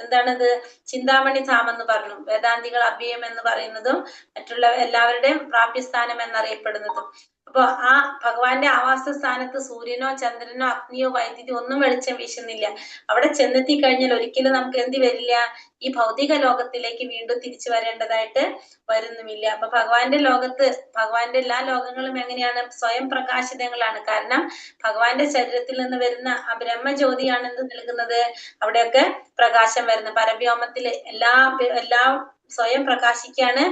എന്താണത്? ചിന്താമണി ധാം എന്ന് പറഞ്ഞു. വേദാന്തികൾ അഭ്യം എന്ന് പറയുന്നതും മറ്റുള്ള എല്ലാവരുടെയും പ്രാപ്യസ്ഥാനം എന്നറിയപ്പെടുന്നതും. അപ്പൊ ആ ഭഗവാന്റെ ആവാസ സ്ഥാനത്ത് സൂര്യനോ ചന്ദ്രനോ അഗ്നിയോ വൈദ്യുതി ഒന്നും വെളിച്ചം വീശുന്നില്ല. അവിടെ ചെന്നെത്തി കഴിഞ്ഞാൽ ഒരിക്കലും നമുക്ക് എന്ത് വരില്ല? ഈ ഭൗതിക ലോകത്തിലേക്ക് വീണ്ടും തിരിച്ചു വരേണ്ടതായിട്ട് വരുന്നുമില്ല. അപ്പൊ ഭഗവാന്റെ എല്ലാ ലോകങ്ങളും എങ്ങനെയാണ്? സ്വയം പ്രകാശിതങ്ങളാണ്. കാരണം ഭഗവാന്റെ ശരീരത്തിൽ നിന്ന് വരുന്ന ആ ബ്രഹ്മജ്യോതിയാണ് എന്ത് നൽകുന്നത്? അവിടെയൊക്കെ പ്രകാശം വരുന്നത്. പരവ്യോമത്തില് എല്ലാ സ്വയം പ്രകാശിക്കാണ്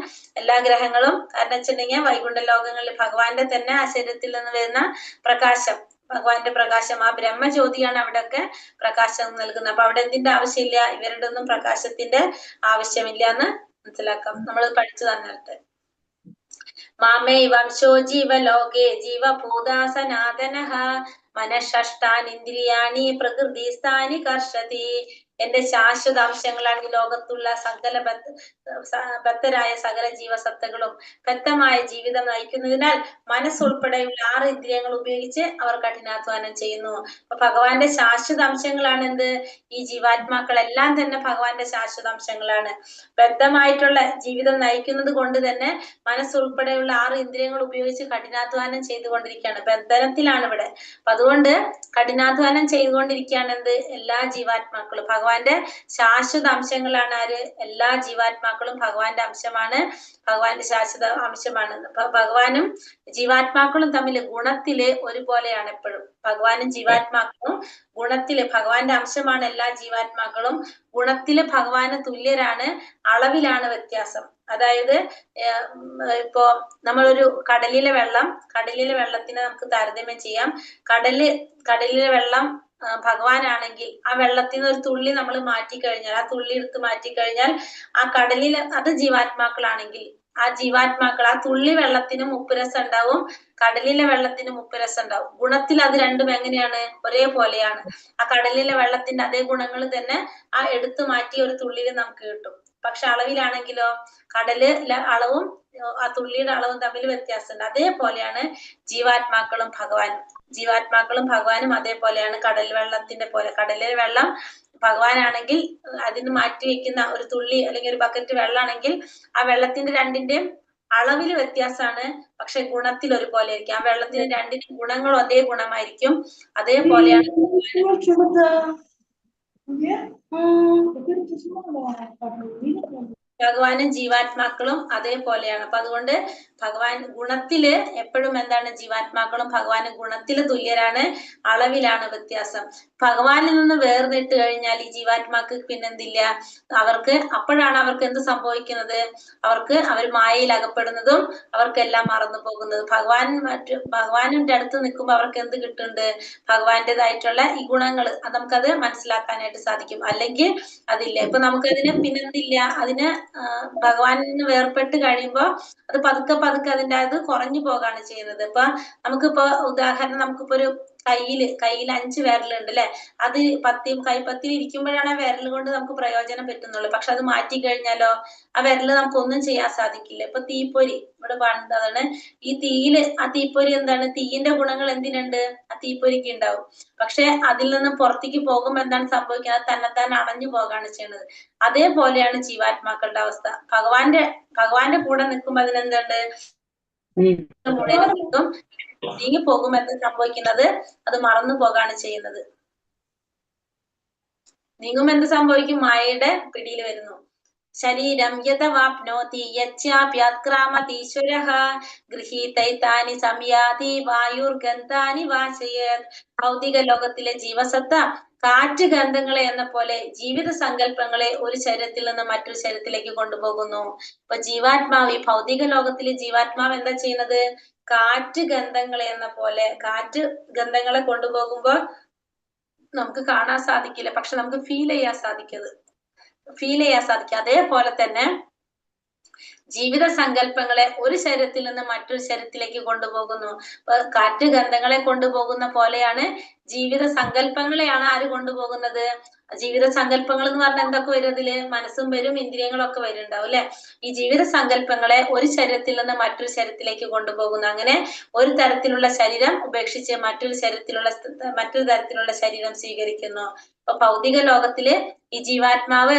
എല്ലാ ഗ്രഹങ്ങളും. കാരണം വെച്ചിട്ടുണ്ടെങ്കിൽ വൈകുണ്ഠ ലോകങ്ങളിൽ ഭഗവാന്റെ തന്നെ ആ ശരീരത്തിൽ നിന്ന് വരുന്ന പ്രകാശം, ഭഗവാന്റെ പ്രകാശം, ആ ബ്രഹ്മജ്യോതിയാണ് അവിടെയൊക്കെ പ്രകാശം നൽകുന്നത്. അപ്പൊ അവിടെ എന്തിന്റെ ആവശ്യമില്ല, ഇവരുടെ ഒന്നും പ്രകാശത്തിന്റെ ആവശ്യമില്ല എന്ന് മനസ്സിലാക്കാം. നമ്മൾ പഠിച്ചു തന്നിട്ട് മാമേ വംശോ ജീവലോകേ ജീവഭൂതാ സനാതനഃ മനഃഷ്ടാനിന്ദ്രിയാണി പ്രകൃതിസ്ഥാനി കർഷതി. എന്റെ ശാശ്വത അംശങ്ങളാണ് ഈ ലോകത്തുള്ള സകല ബദ്ധരായ സകല ജീവസത്തകളും ബദ്ധമായ ജീവിതം നയിക്കുന്നതിനാൽ മനസ്സുൾപ്പെടെയുള്ള 6 ഇന്ദ്രിയങ്ങൾ ഉപയോഗിച്ച് അവർ കഠിനാധ്വാനം ചെയ്യുന്നു. അപ്പൊ ഭഗവാന്റെ ശാശ്വത അംശങ്ങളാണ് എന്ത്, ഈ ജീവാത്മാക്കളെല്ലാം തന്നെ ഭഗവാന്റെ ശാശ്വത അംശങ്ങളാണ്. ബദ്ധമായിട്ടുള്ള ജീവിതം നയിക്കുന്നത് കൊണ്ട് തന്നെ മനസ്സുൾപ്പെടെയുള്ള 6 ഇന്ദ്രിയങ്ങൾ ഉപയോഗിച്ച് കഠിനാധ്വാനം ചെയ്തുകൊണ്ടിരിക്കുകയാണ്. ബന്ധനത്തിലാണ് ഇവിടെ. അപ്പൊ അതുകൊണ്ട് കഠിനാധ്വാനം ചെയ്തുകൊണ്ടിരിക്കുകയാണ് എന്ത്, എല്ലാ ജീവാത്മാക്കളും. ഭഗവാന്റെ ശാശ്വത അംശങ്ങളാണ് ആര്, എല്ലാ ജീവാത്മാക്കളും ഭഗവാന്റെ അംശമാണ്, ഭഗവാന്റെ ശാശ്വത അംശമാണ്. ഭഗവാനും ജീവാത്മാക്കളും തമ്മിൽ ഗുണത്തില് ഒരുപോലെയാണ് എപ്പോഴും. ഭഗവാനും ജീവാത്മാക്കളും ഗുണത്തില്, ഭഗവാന്റെ അംശമാണ് എല്ലാ ജീവാത്മാക്കളും, ഗുണത്തില് ഭഗവാന് തുല്യരാണ്, അളവിലാണ് വ്യത്യാസം. അതായത് ഇപ്പോ നമ്മളൊരു കടലിലെ വെള്ളത്തിനെ നമുക്ക് താരതമ്യം ചെയ്യാം. കടലിലെ വെള്ളം ഭഗവാനാണെങ്കിൽ ആ വെള്ളത്തിൽ നിന്ന് ഒരു തുള്ളി നമ്മൾ മാറ്റിക്കഴിഞ്ഞാൽ, ആ തുള്ളി എടുത്ത് മാറ്റിക്കഴിഞ്ഞാൽ ആ കടലിലെ അത് ജീവാത്മാക്കളാണെങ്കിൽ ആ ജീവാത്മാക്കൾ ആ തുള്ളി വെള്ളത്തിനും ഉപ്പുരസം ഉണ്ടാവും, കടലിലെ വെള്ളത്തിനും ഉപ്പുരസം ഉണ്ടാവും. ഗുണത്തിൽ അത് രണ്ടും എങ്ങനെയാണ്, ഒരേപോലെയാണ്. ആ കടലിലെ വെള്ളത്തിന്റെ അതേ ഗുണങ്ങൾ തന്നെ ആ എടുത്തു മാറ്റിയ ഒരു തുള്ളിയിൽ നമുക്ക് കിട്ടും. പക്ഷെ അളവിലാണെങ്കിലോ കടലിലെ അളവും ആ തുള്ളിയുടെ അളവും തമ്മിൽ വ്യത്യാസമുണ്ട്. അതേപോലെയാണ് ജീവാത്മാക്കളും ഭഗവാനും അതേപോലെയാണ്. കടൽ വെള്ളത്തിന്റെ പോലെ, കടലിലെ വെള്ളം ഭഗവാനാണെങ്കിൽ അതിന് മാറ്റി വെക്കുന്ന ഒരു തുള്ളി അല്ലെങ്കിൽ ഒരു ബക്കറ്റ് വെള്ളമാണെങ്കിൽ ആ വെള്ളത്തിന്റെ രണ്ടിന്റെയും അളവിൽ വ്യത്യാസമാണ്, പക്ഷെ ഗുണത്തിൽ ഒരുപോലെ ആയിരിക്കും. ആ വെള്ളത്തിന് രണ്ടിനും ഗുണങ്ങളും അതേ ഗുണമായിരിക്കും. അതേപോലെയാണ് ഭഗവാനും ജീവാത്മാക്കളും അതേപോലെയാണ്. അപ്പൊ അതുകൊണ്ട് ഭഗവാൻ ഗുണത്തില് എപ്പോഴും എന്താണ്, ജീവാത്മാക്കളും ഭഗവാനും ഗുണത്തില് തുല്യരാണ്, അളവിലാണ് വ്യത്യാസം. ഭഗവാനിൽ നിന്ന് വേർതിട്ട് കഴിഞ്ഞാൽ ഈ ജീവാത്മാക്ക് പിന്നെന്തില്ല, അപ്പോഴാണ് അവർക്ക് എന്ത് സംഭവിക്കുന്നത്, അവർ മായയിൽ അകപ്പെടുന്നതും അവർക്കെല്ലാം മറന്നു പോകുന്നത്. ഭഗവാനിന്റെ അടുത്ത് നിൽക്കുമ്പോൾ അവർക്ക് എന്ത് കിട്ടുന്നുണ്ട്, ഭഗവാന്റേതായിട്ടുള്ള ഈ ഗുണങ്ങൾ, അത് നമുക്കത് മനസ്സിലാക്കാനായിട്ട് സാധിക്കും. അല്ലെങ്കിൽ അതില്ല. ഇപ്പൊ നമുക്കതിന് പിന്നെന്തില്ല, അതിന് ഭഗവാനിൽ നിന്ന് വേർപെട്ട് കഴിയുമ്പോൾ അത് പതുക്കെ അതിന്റെ അത് കുറഞ്ഞു പോകാണ് ചെയ്യുന്നത്. ഇപ്പൊ നമുക്കിപ്പോ ഉദാഹരണം, നമുക്കിപ്പോ ഒരു കയ്യിൽ 5 വിരലുണ്ട് അല്ലെ, അത് കൈപ്പത്തിയിൽ ഇരിക്കുമ്പോഴാണ് ആ വിരൽ കൊണ്ട് നമുക്ക് പ്രയോജനം പറ്റുന്നുള്ളൂ. പക്ഷെ അത് മാറ്റി കഴിഞ്ഞാലോ ആ വിരല് നമുക്കൊന്നും ചെയ്യാൻ സാധിക്കില്ല. ഇപ്പൊ തീപ്പൊരി ഇവിടെ പറഞ്ഞതാണ്, ഈ ആ തീപ്പൊരി എന്താണ്, തീയിന്റെ ഗുണങ്ങൾ എന്തിനുണ്ട്, ആ തീപ്പൊരിക്ക് ഉണ്ടാവും. പക്ഷെ അതിൽ നിന്ന് പുറത്തേക്ക് പോകുമ്പോൾ എന്താണ് സംഭവിക്കുന്നത്, അത് തന്നെത്താൻ അണഞ്ഞു പോകാണ് ചെയ്യുന്നത്. അതേപോലെയാണ് ജീവാത്മാക്കളുടെ അവസ്ഥ. ഭഗവാന്റെ കൂടെ നിൽക്കുമ്പോൾ അതിനെന്തുണ്ട്, നിൽക്കും, നീങ്ങി പോകുമ്പോൾ എന്താ സംഭവിക്കുന്നത്, അത് മറന്നു പോകാണ് ചെയ്യുന്നത്. നീങ്ങുമ്പോൾ എന്ത് സംഭവിക്കും, മായയുടെ പിടിയിൽ വരുന്നു. ശരീരം യഥവാപ്നോതി യച്ഛാപ്യാക്രാമതീശ്വരഃ ഗൃഹീതൈതാനി സംയാതി വായുർഗന്ധാനി വാശയത്. ഭൗതിക ലോകത്തിലെ ജീവസത്ത കാറ്റ് ഗന്ധങ്ങളെ എന്ന പോലെ ജീവിത സങ്കല്പങ്ങളെ ഒരു ശരീരത്തിൽ നിന്ന് മറ്റൊരു ശരീരത്തിലേക്ക് കൊണ്ടുപോകുന്നു. ഇപ്പൊ ജീവാത്മാവ്, ഈ ഭൗതിക ലോകത്തിലെ ജീവാത്മാവ് എന്താ ചെയ്യുന്നത്, കാറ്റ് ഗന്ധങ്ങളെ എന്ന പോലെ, കാറ്റ് ഗന്ധങ്ങളെ കൊണ്ടുപോകുമ്പോൾ നമുക്ക് കാണാൻ സാധിക്കില്ല, പക്ഷെ നമുക്ക് ഫീൽ ചെയ്യാൻ സാധിക്കും. അതേപോലെ തന്നെ ജീവിത സങ്കല്പങ്ങളെ ഒരു ശരീരത്തിൽ നിന്ന് മറ്റൊരു ശരീരത്തിലേക്ക് കൊണ്ടുപോകുന്നു. കാറ്റ് ഗന്ധങ്ങളെ കൊണ്ടുപോകുന്ന പോലെയാണ് ജീവിത സങ്കല്പങ്ങളെയാണ് ആര് കൊണ്ടുപോകുന്നത്, ജീവിത സങ്കല്പങ്ങൾ എന്ന് പറഞ്ഞാൽ എന്തൊക്കെ വരും, അതില് മനസ്സും വരും, ഇന്ദ്രിയങ്ങളും ഒക്കെ വരുന്നുണ്ടാവും അല്ലെ. ഈ ജീവിത സങ്കല്പങ്ങളെ ഒരു ശരീരത്തിൽ നിന്ന് മറ്റൊരു ശരീരത്തിലേക്ക് കൊണ്ടുപോകുന്നു. അങ്ങനെ ഒരു തരത്തിലുള്ള ശരീരം ഉപേക്ഷിച്ച് മറ്റൊരു തരത്തിലുള്ള ശരീരം സ്വീകരിക്കുന്നു. ഇപ്പൊ ഭൗതിക ലോകത്തില് ഈ ജീവാത്മാവ്,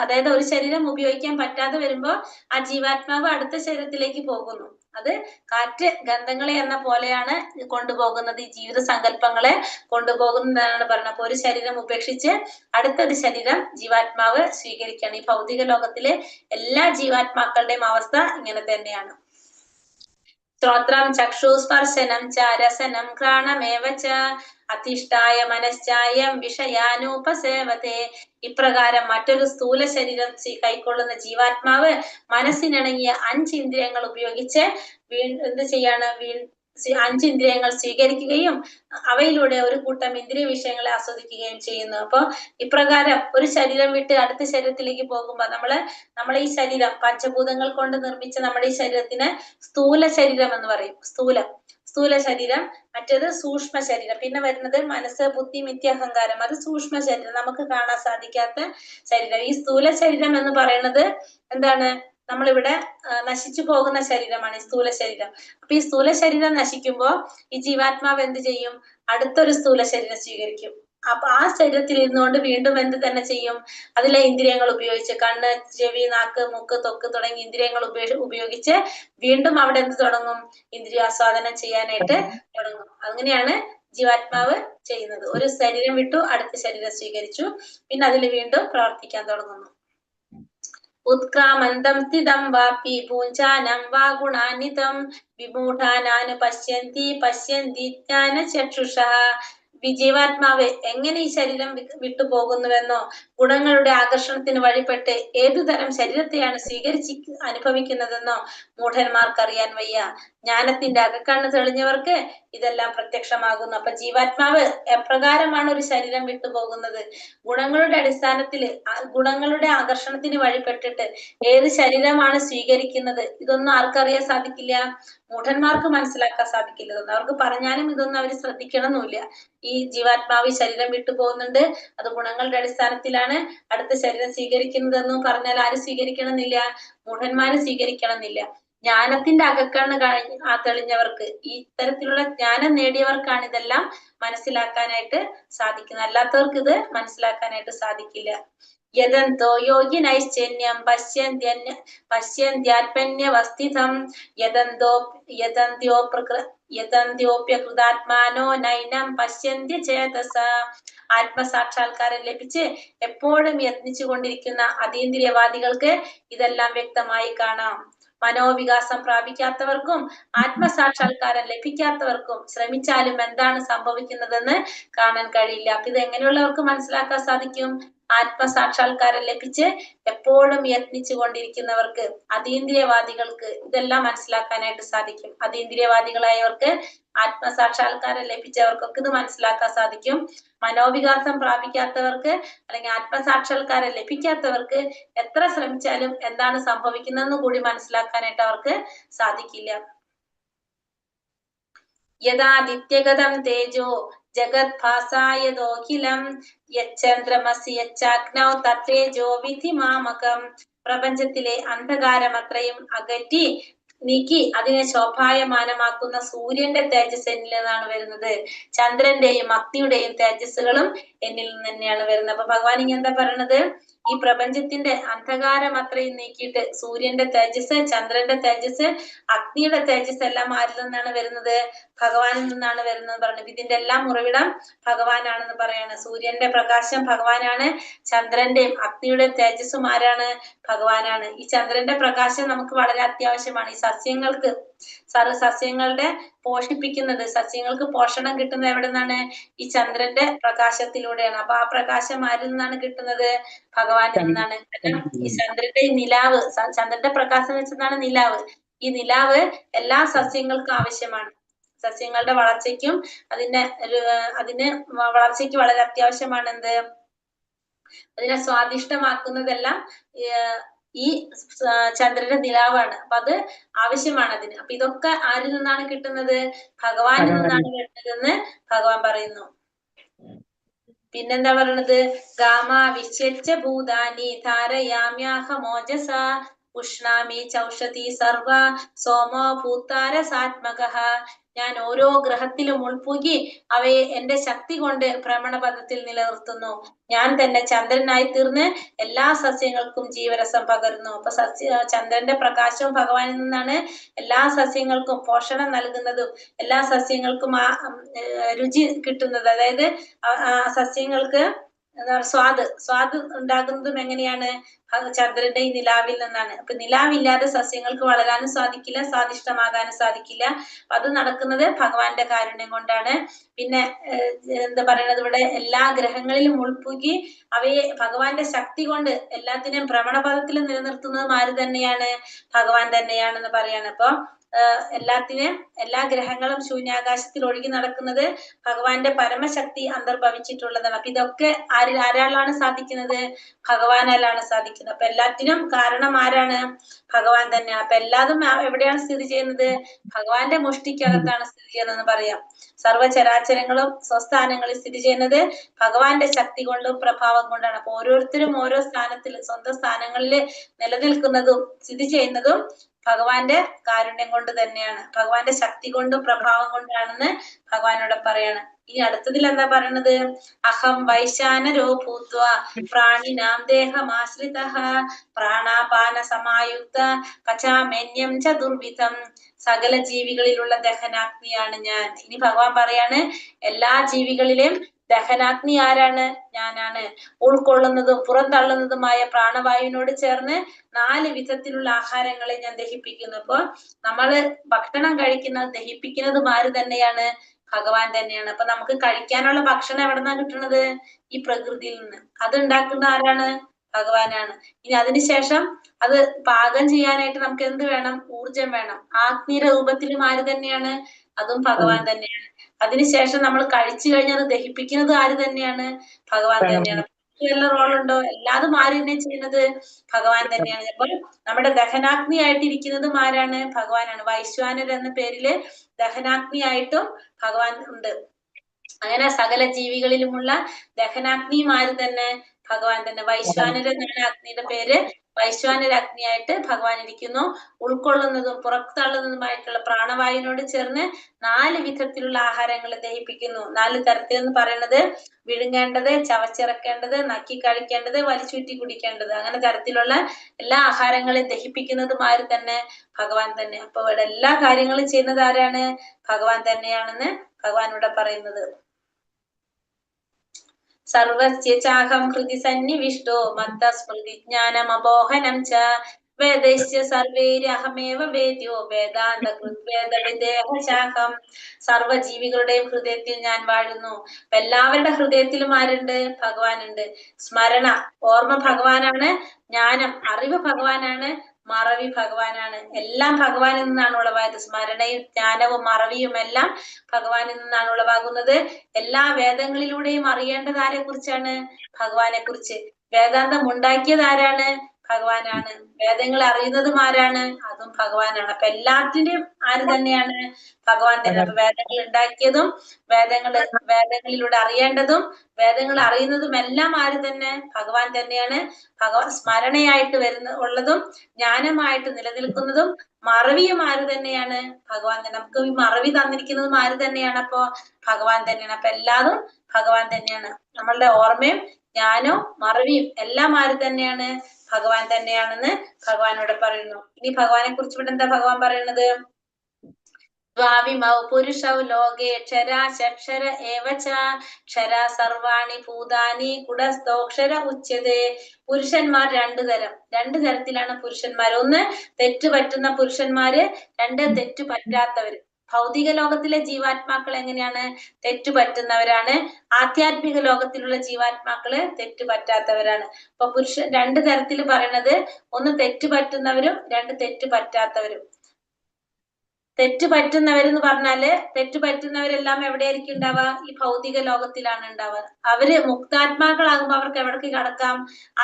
അതായത് ഒരു ശരീരം ഉപയോഗിക്കാൻ പറ്റാതെ വരുമ്പോ ആ ജീവാത്മാവ് അടുത്ത ശരീരത്തിലേക്ക് പോകുന്നു. അത് കാറ്റ് ഗന്ധങ്ങളെ എന്ന പോലെയാണ് കൊണ്ടുപോകുന്നത്, ഈ ജീവിത സങ്കല്പങ്ങളെ കൊണ്ടുപോകുന്നതാണ് പറയുന്നത്. അപ്പൊ ഒരു ശരീരം ഉപേക്ഷിച്ച് അടുത്തൊരു ശരീരം ജീവാത്മാവ് സ്വീകരിക്കുകയാണ്. ഈ ഭൗതിക ലോകത്തിലെ എല്ലാ ജീവാത്മാക്കളുടെയും അവസ്ഥ ഇങ്ങനെ തന്നെയാണ്. ശ്രോത്രം ചക്ഷുസ്പർശനം ച രസനം ഘ്രാണമേവ ച അധിഷ്ഠായ മനശ്ചായം വിഷയാനുപസേവത്തെ. ഇപ്രകാരം മറ്റൊരു സ്ഥൂല ശരീരം കൈക്കൊള്ളുന്ന ജീവാത്മാവ് മനസ്സിനിണങ്ങിയ 5 ഇന്ദ്രിയങ്ങൾ ഉപയോഗിച്ച് എന്ത് ചെയ്യാണ് 5 ഇന്ദ്രിയങ്ങൾ സ്വീകരിക്കുകയും അവയിലൂടെ ഒരു കൂട്ടം ഇന്ദ്രിയ വിഷയങ്ങളെ ആസ്വദിക്കുകയും ചെയ്യുന്നു. അപ്പൊ ഇപ്രകാരം ഒരു ശരീരം വിട്ട് അടുത്ത ശരീരത്തിലേക്ക് പോകുമ്പോ നമ്മളെ ഈ ശരീരം പഞ്ചഭൂതങ്ങൾ കൊണ്ട് നിർമ്മിച്ച നമ്മുടെ ഈ ശരീരത്തിന് സ്ഥൂല ശരീരം എന്ന് പറയും. സ്ഥൂല ശരീരം. മറ്റേത് സൂക്ഷ്മ ശരീരം. പിന്നെ വരുന്നത് മനസ്സ്, ബുദ്ധി, മിഥ്യ, അഹങ്കാരം. അത് സൂക്ഷ്മ ശരീരം, നമുക്ക് കാണാൻ സാധിക്കാത്ത ശരീരം. ഈ സ്ഥൂല ശരീരം എന്ന് പറയുന്നത് എന്താണ്? നമ്മളിവിടെ നശിച്ചു പോകുന്ന ശരീരമാണ് ഈ സ്ഥൂല ശരീരം. അപ്പൊ ഈ സ്ഥൂല ശരീരം നശിക്കുമ്പോ ഈ ജീവാത്മാവ് എന്ത് ചെയ്യും? അടുത്തൊരു സ്ഥൂല ശരീരം സ്വീകരിക്കും. അപ്പൊ ആ ശരീരത്തിൽ ഇരുന്നുകൊണ്ട് വീണ്ടും എന്ത് തന്നെ ചെയ്യും? അതിലെ ഇന്ദ്രിയങ്ങൾ ഉപയോഗിച്ച് കണ്ണ്, ചെവി, നാക്ക്, മൂക്ക്, ത്വക്ക് തുടങ്ങിയ ഇന്ദ്രിയങ്ങൾ ഉപയോഗിച്ച് വീണ്ടും അവിടെ എന്ത് തുടങ്ങും? ഇന്ദ്രിയാസ്വാദനം ചെയ്യാനായിട്ട് തുടങ്ങും. അങ്ങനെയാണ് ജീവാത്മാവ് ചെയ്യുന്നത്. ഒരു ശരീരം വിട്ടു അടുത്ത ശരീരം സ്വീകരിച്ചു, പിന്നെ അതിൽ വീണ്ടും പ്രവർത്തിക്കാൻ തുടങ്ങുന്നു. ഉത്ക്രാമന്തം സ്ഥിതം വാപി പൂഞ്ചാനം വാ ഗുണാനിതം വിമൂഢാനാന് പശ്യന്തി ജ്ഞാന ചക്ഷുഷ. ജീവാത്മാവ് എങ്ങനെ ഈ ശരീരം വിട്ടുപോകുന്നുവെന്നോ ഗുണങ്ങളുടെ ആകർഷണത്തിന് വഴിപ്പെട്ട് ഏതുതരം ശരീരത്തെയാണ് സ്വീകരിച്ച് അനുഭവിക്കുന്നതെന്നോ മൂഢന്മാർക്കറിയാൻ വയ്യ. ജ്ഞാനത്തിന്റെ അകക്കണ്ണ് തെളിഞ്ഞവർക്ക് ഇതെല്ലാം പ്രത്യക്ഷമാകുന്നു. അപ്പൊ ജീവാത്മാവ് എപ്രകാരമാണ് ഒരു ശരീരം വിട്ടുപോകുന്നത്? ഗുണങ്ങളുടെ അടിസ്ഥാനത്തിൽ, ഗുണങ്ങളുടെ ആകർഷണത്തിന് വഴിപ്പെട്ടിട്ട് ഏത് ശരീരമാണ് സ്വീകരിക്കുന്നത്, ഇതൊന്നും ആർക്കറിയാൻ സാധിക്കില്ല. മൂഢന്മാർക്ക് മനസ്സിലാക്കാൻ സാധിക്കില്ല. ഇതൊന്നും അവർക്ക് പറഞ്ഞാലും ഇതൊന്നും അവർ ശ്രദ്ധിക്കണമെന്നില്ല. ഈ ജീവാത്മാവ് ഈ ശരീരം വിട്ടുപോകുന്നുണ്ട്, അത് ഗുണങ്ങളുടെ അടിസ്ഥാനത്തിലാണ് അടുത്ത ശരീരം സ്വീകരിക്കുന്നതെന്നും പറഞ്ഞാൽ ആര് സ്വീകരിക്കണമെന്നില്ല? മൂഢന്മാര് സ്വീകരിക്കണമെന്നില്ല. ജ്ഞാനത്തിന്റെ അകക്കണ്ണ് തെളിഞ്ഞവർക്ക്, ഈ ഇത്തരത്തിലുള്ള ജ്ഞാനം നേടിയവർക്കാണ് ഇതെല്ലാം മനസ്സിലാക്കാനായിട്ട് സാധിക്കുന്നത്. അല്ലാത്തവർക്ക് ഇത് മനസ്സിലാക്കാനായിട്ട് സാധിക്കില്ല. യദന്തോ യോഗിനൈശ്ചന്യം പശ്യന്ത്യാത്മന്യവസ്ഥിതം യദന്ത്യോപ്യകൃതാത്മാനോ നൈനം പശ്യന്ത്യ ചേതസ. ആത്മസാക്ഷാത്കാരം ലഭിച്ച് എപ്പോഴും യത്നിച്ചു കൊണ്ടിരിക്കുന്ന അതീന്ദ്രിയവാദികൾക്ക് ഇതെല്ലാം വ്യക്തമായി കാണാം. മനോവികാസം പ്രാപിക്കാത്തവർക്കും ആത്മസാക്ഷാത്കാരം ലഭിക്കാത്തവർക്കും ശ്രമിച്ചാലും എന്താണ് സംഭവിക്കുന്നതെന്ന് കാണാൻ കഴിയില്ല. അപ്പൊ ഇത് എങ്ങനെയുള്ളവർക്ക് മനസ്സിലാക്കാൻ സാധിക്കും? ആത്മസാക്ഷാത്കാരം ലഭിച്ച് എപ്പോഴും യത്നിച്ചു കൊണ്ടിരിക്കുന്നവർക്ക്, അതീന്ദ്രിയവാദികൾക്ക് ഇതെല്ലാം മനസ്സിലാക്കാനായിട്ട് സാധിക്കും. അതീന്ദ്രിയവാദികളായവർക്ക്, ആത്മസാക്ഷാത്കാരം ലഭിച്ചവർക്കൊക്കെ ഇത് മനസ്സിലാക്കാൻ സാധിക്കും. മനോവികാസം പ്രാപിക്കാത്തവർക്ക് അല്ലെങ്കിൽ ആത്മസാക്ഷാത്കാരം ലഭിക്കാത്തവർക്ക് എത്ര ശ്രമിച്ചാലും എന്താണ് സംഭവിക്കുന്നതെന്ന് കൂടി മനസ്സിലാക്കാനായിട്ട് അവർക്ക് സാധിക്കില്ല. യഥാദിത്യഗതം തേജോ ജഗത് ഭാസായതോഖിലം യച്ചന്ദ്രമസി യച്ചാഗ്നൗ തത്തേജോ വിധി മാമകം. പ്രപഞ്ചത്തിലെ അന്ധകാരം അത്രയും നീക്കി അതിനെ ശോഭായമാനമാക്കുന്ന സൂര്യന്റെ തേജസ് എന്നിൽ നിന്നാണ് വരുന്നത്. ചന്ദ്രന്റെയും അഗ്നിയുടെയും തേജസ്സുകളും എന്നിൽ നിന്ന് തന്നെയാണ് വരുന്നത്. അപ്പൊ ഭഗവാൻ ഇങ്ങനെ എന്താ പറയണത്? ഈ പ്രപഞ്ചത്തിന്റെ അന്ധകാരം അത്രയും നീക്കിയിട്ട് സൂര്യന്റെ തേജസ്, ചന്ദ്രന്റെ തേജസ്, അഗ്നിയുടെ തേജസ് എല്ലാം ആരിൽ നിന്നാണ് വരുന്നത്? ഭഗവാനിൽ നിന്നാണ് വരുന്നത് പറഞ്ഞു. ഇതിന്റെ എല്ലാം ഉറവിടം ഭഗവാനാണെന്ന് പറയാണ്. സൂര്യന്റെ പ്രകാശം ഭഗവാനാണ്, ചന്ദ്രന്റെയും അഗ്നിയുടെയും തേജസ്സും ആരാണ്? ഭഗവാനാണ്. ഈ ചന്ദ്രന്റെ പ്രകാശം നമുക്ക് വളരെ അത്യാവശ്യമാണ്. ഈ സസ്യങ്ങളുടെ പോഷിപ്പിക്കുന്നത്, സസ്യങ്ങൾക്ക് പോഷണം കിട്ടുന്നത് എവിടെ നിന്നാണ്? ഈ ചന്ദ്രന്റെ പ്രകാശത്തിലൂടെയാണ്. അപ്പൊ ആ പ്രകാശം ആരിൽ നിന്നാണ് കിട്ടുന്നത്? ഭഗവാനിൽ നിന്നാണ്. ഈ ചന്ദ്രന്റെ നിലാവ്, ചന്ദ്രന്റെ പ്രകാശം വെച്ചതാണ് നിലാവ്. ഈ നിലാവ് എല്ലാ സസ്യങ്ങൾക്കും ആവശ്യമാണ്. സസ്യങ്ങളുടെ വളർച്ചയ്ക്കും അതിന് വളർച്ചയ്ക്ക് വളരെ അത്യാവശ്യമാണ് എന്ത്? അതിനെ സ്വാദിഷ്ടമാക്കുന്നതെല്ലാം ഈ ചന്ദ്രന്റെ നിലാവാണ്. അപ്പൊ അത് ആവശ്യമാണ് അതിന്. അപ്പൊ ഇതൊക്കെ ആരിൽ നിന്നാണ് കിട്ടുന്നത്? ഭഗവാനിൽ നിന്നാണ് കിട്ടുന്നതെന്ന് ഭഗവാൻ പറയുന്നു. പിന്നെന്താ പറയണത്? ഗാമ വിശ്വച്ച ഭൂതാനി ധാരയാമ്യാഹമോജസ ഉഷ്ണാമി ചൗഷതി സർവ സോമോ ഭൂതാരസാത്മകഃ. ഞാൻ ഓരോ ഗ്രഹത്തിലും ഉൾപുകി അവയെ എന്റെ ശക്തി കൊണ്ട് ഭ്രമണപഥത്തിൽ നിലനിർത്തുന്നു. ഞാൻ തന്നെ ചന്ദ്രനായി തീർന്ന് എല്ലാ സസ്യങ്ങൾക്കും ജീവരസം പകരുന്നു. അപ്പൊ ചന്ദ്രന്റെ പ്രകാശവും ഭഗവാനിൽ നിന്നാണ് എല്ലാ സസ്യങ്ങൾക്കും പോഷണം നൽകുന്നതും എല്ലാ സസ്യങ്ങൾക്കും ആ രുചി കിട്ടുന്നത്. അതായത് സസ്യങ്ങൾക്ക് സ്വാദ് ഉണ്ടാകുന്നതും എങ്ങനെയാണ്? ചന്ദ്രന്റെ ഈ നിലാവിൽ നിന്നാണ്. അപ്പൊ നിലാവില്ലാതെ സസ്യങ്ങൾക്ക് വളരാനും സാധിക്കില്ല, സ്വാദിഷ്ടമാകാനും സാധിക്കില്ല. അപ്പൊ അത് നടക്കുന്നത് ഭഗവാന്റെ കാരുണ്യം കൊണ്ടാണ്. പിന്നെ എന്താ പറയണത്, ഇവിടെ എല്ലാ ഗ്രഹങ്ങളിലും ഉൾപ്പുകി അവയെ ഭഗവാന്റെ ശക്തി കൊണ്ട് എല്ലാത്തിനെയും ഭ്രമണപഥത്തിൽ നിലനിർത്തുന്നതും ആര് തന്നെയാണ്? ഭഗവാൻ തന്നെയാണെന്ന് പറയാണ്. അപ്പൊ എല്ലാ ഗ്രഹങ്ങളും ശൂന്യാകാശത്തിൽ ഒഴുകി നടക്കുന്നത് ഭഗവാന്റെ പരമശക്തി അന്തർഭവിച്ചിട്ടുള്ളതാണ്. അപ്പൊ ഇതൊക്കെ ആരാളാണ് സാധിക്കുന്നത്? ഭഗവാനാലാണ് സാധിക്കുന്നത്. അപ്പൊ എല്ലാത്തിനും കാരണം ആരാണ്? ഭഗവാൻ തന്നെയാണ്. അപ്പൊ എല്ലാതും എവിടെയാണ് സ്ഥിതി ചെയ്യുന്നത്? ഭഗവാന്റെ മുഷ്ടിക്കകത്താണ് സ്ഥിതി ചെയ്യുന്നതെന്ന് പറയാം. സർവ്വചരാചരങ്ങളും സ്വസ്ഥാനങ്ങളിൽ സ്ഥിതി ചെയ്യുന്നത് ഭഗവാന്റെ ശക്തി കൊണ്ടും പ്രഭാവം കൊണ്ടാണ്. അപ്പൊ ഓരോരുത്തരും ഓരോ സ്ഥാനത്തിൽ സ്വന്തം സ്ഥാനങ്ങളിൽ നിലനിൽക്കുന്നതും സ്ഥിതി ചെയ്യുന്നതും ഭഗവാന്റെ കാരുണ്യം കൊണ്ട് തന്നെയാണ്, ഭഗവാന്റെ ശക്തി കൊണ്ടും പ്രഭാവം കൊണ്ടാണെന്ന് ഭഗവാനോട് പറയാണ്. ഇനി അടുത്തതിൽ എന്താ പറയണത്? അഹം വൈശാനരോ ഭൂത്വ പ്രാണിനാം ദേഹമാശ്രിതഃ പ്രാണാപാന സമായുക്ത പചാമന്യം ചതുർവിധം. സകല ജീവികളിലുള്ള ദഹനാഗ്നിയാണ് ഞാൻ. ഇനി ഭഗവാൻ പറയാണ്, എല്ലാ ജീവികളിലെയും ദഹനാഗ്നി ആരാണ്? ഞാനാണ്. ഉൾക്കൊള്ളുന്നതും പുറന്തള്ളുന്നതുമായ പ്രാണവായുവിനോട് ചേർന്ന് 4 വിധത്തിലുള്ള ആഹാരങ്ങളെ ഞാൻ ദഹിപ്പിക്കുന്നു. അപ്പൊ നമ്മള് ഭക്ഷണം കഴിക്കുന്നത് ദഹിപ്പിക്കുന്നതും ആര് തന്നെയാണ്? ഭഗവാൻ തന്നെയാണ്. അപ്പൊ നമുക്ക് കഴിക്കാനുള്ള ഭക്ഷണം എവിടെന്നാ കിട്ടുന്നത്? ഈ പ്രകൃതിയിൽ നിന്ന്. അത് ഉണ്ടാക്കുന്ന ആരാണ്? ഭഗവാനാണ്. ഇനി അതിനുശേഷം അത് പാകം ചെയ്യാനായിട്ട് നമുക്ക് എന്ത് വേണം? ഊർജം വേണം. അഗ്നി രൂപത്തിലും ആര് തന്നെയാണ്? അതും ഭഗവാൻ തന്നെയാണ്. അതിനുശേഷം നമ്മൾ കഴിച്ചു കഴിഞ്ഞാൽ അത് ദഹിപ്പിക്കുന്നത് ആര് തന്നെയാണ്? ഭഗവാൻ തന്നെയാണ്. വല്ല റോളുണ്ടോ? എല്ലാതും ആര് തന്നെ ചെയ്യുന്നത്? ഭഗവാൻ തന്നെയാണ്. അപ്പോൾ നമ്മുടെ ദഹനാഗ്നി ആയിട്ടിരിക്കുന്നതും ആരാണ്? ഭഗവാനാണ്. വൈശ്വാനർ എന്ന പേരില് ദഹനാഗ്നിയായിട്ടും ഭഗവാൻ ഉണ്ട്. അങ്ങനെ സകല ജീവികളിലുമുള്ള ദഹനാഗ്നിയും ആര് തന്നെ? ഭഗവാൻ തന്നെ. വൈശ്വാനര എന്നാണ് അഗ്നിയുടെ പേര്. വൈശ്വാനര അഗ്നിയായിട്ട് ഭഗവാൻ ഇരിക്കുന്നു. ഉൾക്കൊള്ളുന്നതും പുറത്തള്ളുന്നതുമായിട്ടുള്ള പ്രാണവായുവിനോട് ചേർന്ന് 4 വിധത്തിലുള്ള ആഹാരങ്ങൾ ദഹിപ്പിക്കുന്നു. 4 തരത്തിൽ എന്ന് പറയുന്നത് വിഴുങ്ങേണ്ടത്, ചവച്ചിറക്കേണ്ടത്, നക്കി കഴിക്കേണ്ടത്, വലിച്ചൂറ്റി കുടിക്കേണ്ടത്, അങ്ങനെ തരത്തിലുള്ള എല്ലാ ആഹാരങ്ങളെയും ദഹിപ്പിക്കുന്നതും ആര് തന്നെ? ഭഗവാൻ തന്നെ. അപ്പൊ ഇവിടെ എല്ലാ കാര്യങ്ങളും ചെയ്യുന്നത് ആരാണ്? ഭഗവാൻ തന്നെയാണെന്ന് ഭഗവാൻ ഇവിടെ പറയുന്നത്. സർവസ്യ ചാഹം ഹൃദി സന്നിവിഷ്ടോ മത്തസ്മൃതി ജ്ഞാനമപോഹനം ച വേദൈശ്ച സർവൈരഹമേവ വേദ്യോ വേദാന്ത കൃദ്വേദ വിദേഹശാഖം. സർവ്വജീവികളുടെയും ഹൃദയത്തിൽ ഞാൻ വാഴുന്നു. അപ്പൊ എല്ലാവരുടെ ഹൃദയത്തിലും ആരുണ്ട്? ഭഗവാനുണ്ട്. സ്മരണ, ഓർമ്മ ഭഗവാനാണ്. ജ്ഞാനം, അറിവ് ഭഗവാനാണ്. മറവി ഭഗവാനാണ്. എല്ലാം ഭഗവാനിൽ നിന്നാണ് ഉളവായത്. സ്മരണയും ജ്ഞാനവും മറവിയും എല്ലാം ഭഗവാനിൽ നിന്നാണ് ഉളവാകുന്നത്. എല്ലാ വേദങ്ങളിലൂടെയും അറിയേണ്ടത് ആരെ കുറിച്ചാണ്? ഭഗവാനെ കുറിച്ച്. വേദാന്തം ഉണ്ടാക്കിയത് ആരാണ്? ഭഗവാനാണ്. വേദങ്ങൾ അറിയുന്നതും ആരാണ്? അതും ഭഗവാനാണ്. അപ്പൊ എല്ലാത്തിന്റെയും ആര് തന്നെയാണ്? ഭഗവാൻ തന്നെ. അപ്പൊ വേദങ്ങൾ ഉണ്ടാക്കിയതും വേദങ്ങളിലൂടെ അറിയേണ്ടതും വേദങ്ങൾ അറിയുന്നതും എല്ലാം ആര് തന്നെ? ഭഗവാൻ തന്നെയാണ്. ഭഗവാൻ സ്മരണയായിട്ട് ഉള്ളതും ജ്ഞാനമായിട്ട് നിലനിൽക്കുന്നതും മറവിയും ആര് തന്നെയാണ്? ഭഗവാൻ തന്നെ. നമുക്ക് ഈ മറവി തന്നിരിക്കുന്നതും ആര് തന്നെയാണ്? അപ്പോ ഭഗവാൻ തന്നെയാണ്. അപ്പൊ എല്ലാതും ഭഗവാൻ തന്നെയാണ്. നമ്മളുടെ ഓർമ്മയും ജ്ഞാനവും മറവിയും എല്ലാം ആര് തന്നെയാണ്? ഭഗവാൻ തന്നെയാണെന്ന് ഭഗവാനോട് പറയുന്നു. ഇനി ഭഗവാനെ കുറിച്ച് ഇവിടെ എന്താ ഭഗവാൻ പറയുന്നത്? ദ്വാവിമൗ പുരുഷൗ ലോകേ ക്ഷരാക്ഷര ഏവച ക്ഷര സർവാണി ഭൂതാനി കുടസ്ഥോക്ഷര ഉച്യതേ. പുരുഷന്മാർ 2 തരം. 2 തരത്തിലാണ് പുരുഷന്മാർ. ഒന്ന് തെറ്റ് പറ്റുന്ന പുരുഷന്മാര്, 2 തെറ്റ് പറ്റാത്തവര്. ഭൗതിക ലോകത്തിലെ ജീവാത്മാക്കൾ എങ്ങനെയാണ്? തെറ്റ് പറ്റുന്നവരാണ്. ആധ്യാത്മിക ലോകത്തിലുള്ള ജീവാത്മാക്കള് തെറ്റ് പറ്റാത്തവരാണ്. അപ്പൊ 2 തരത്തിൽ പറയുന്നത്, ഒന്ന് തെറ്റ് പറ്റുന്നവരും 2 തെറ്റ് പറ്റാത്തവരും. തെറ്റ് പറ്റുന്നവരെന്ന് പറഞ്ഞാല് തെറ്റ് പറ്റുന്നവരെല്ലാം എവിടെയായിരിക്കും ഉണ്ടാവുക? ഈ ഭൗതിക ലോകത്തിലാണ് ഉണ്ടാവുക. അവര് മുക്താത്മാക്കളാകുമ്പോ അവർക്ക് എവിടേക്ക് കടക്കാം?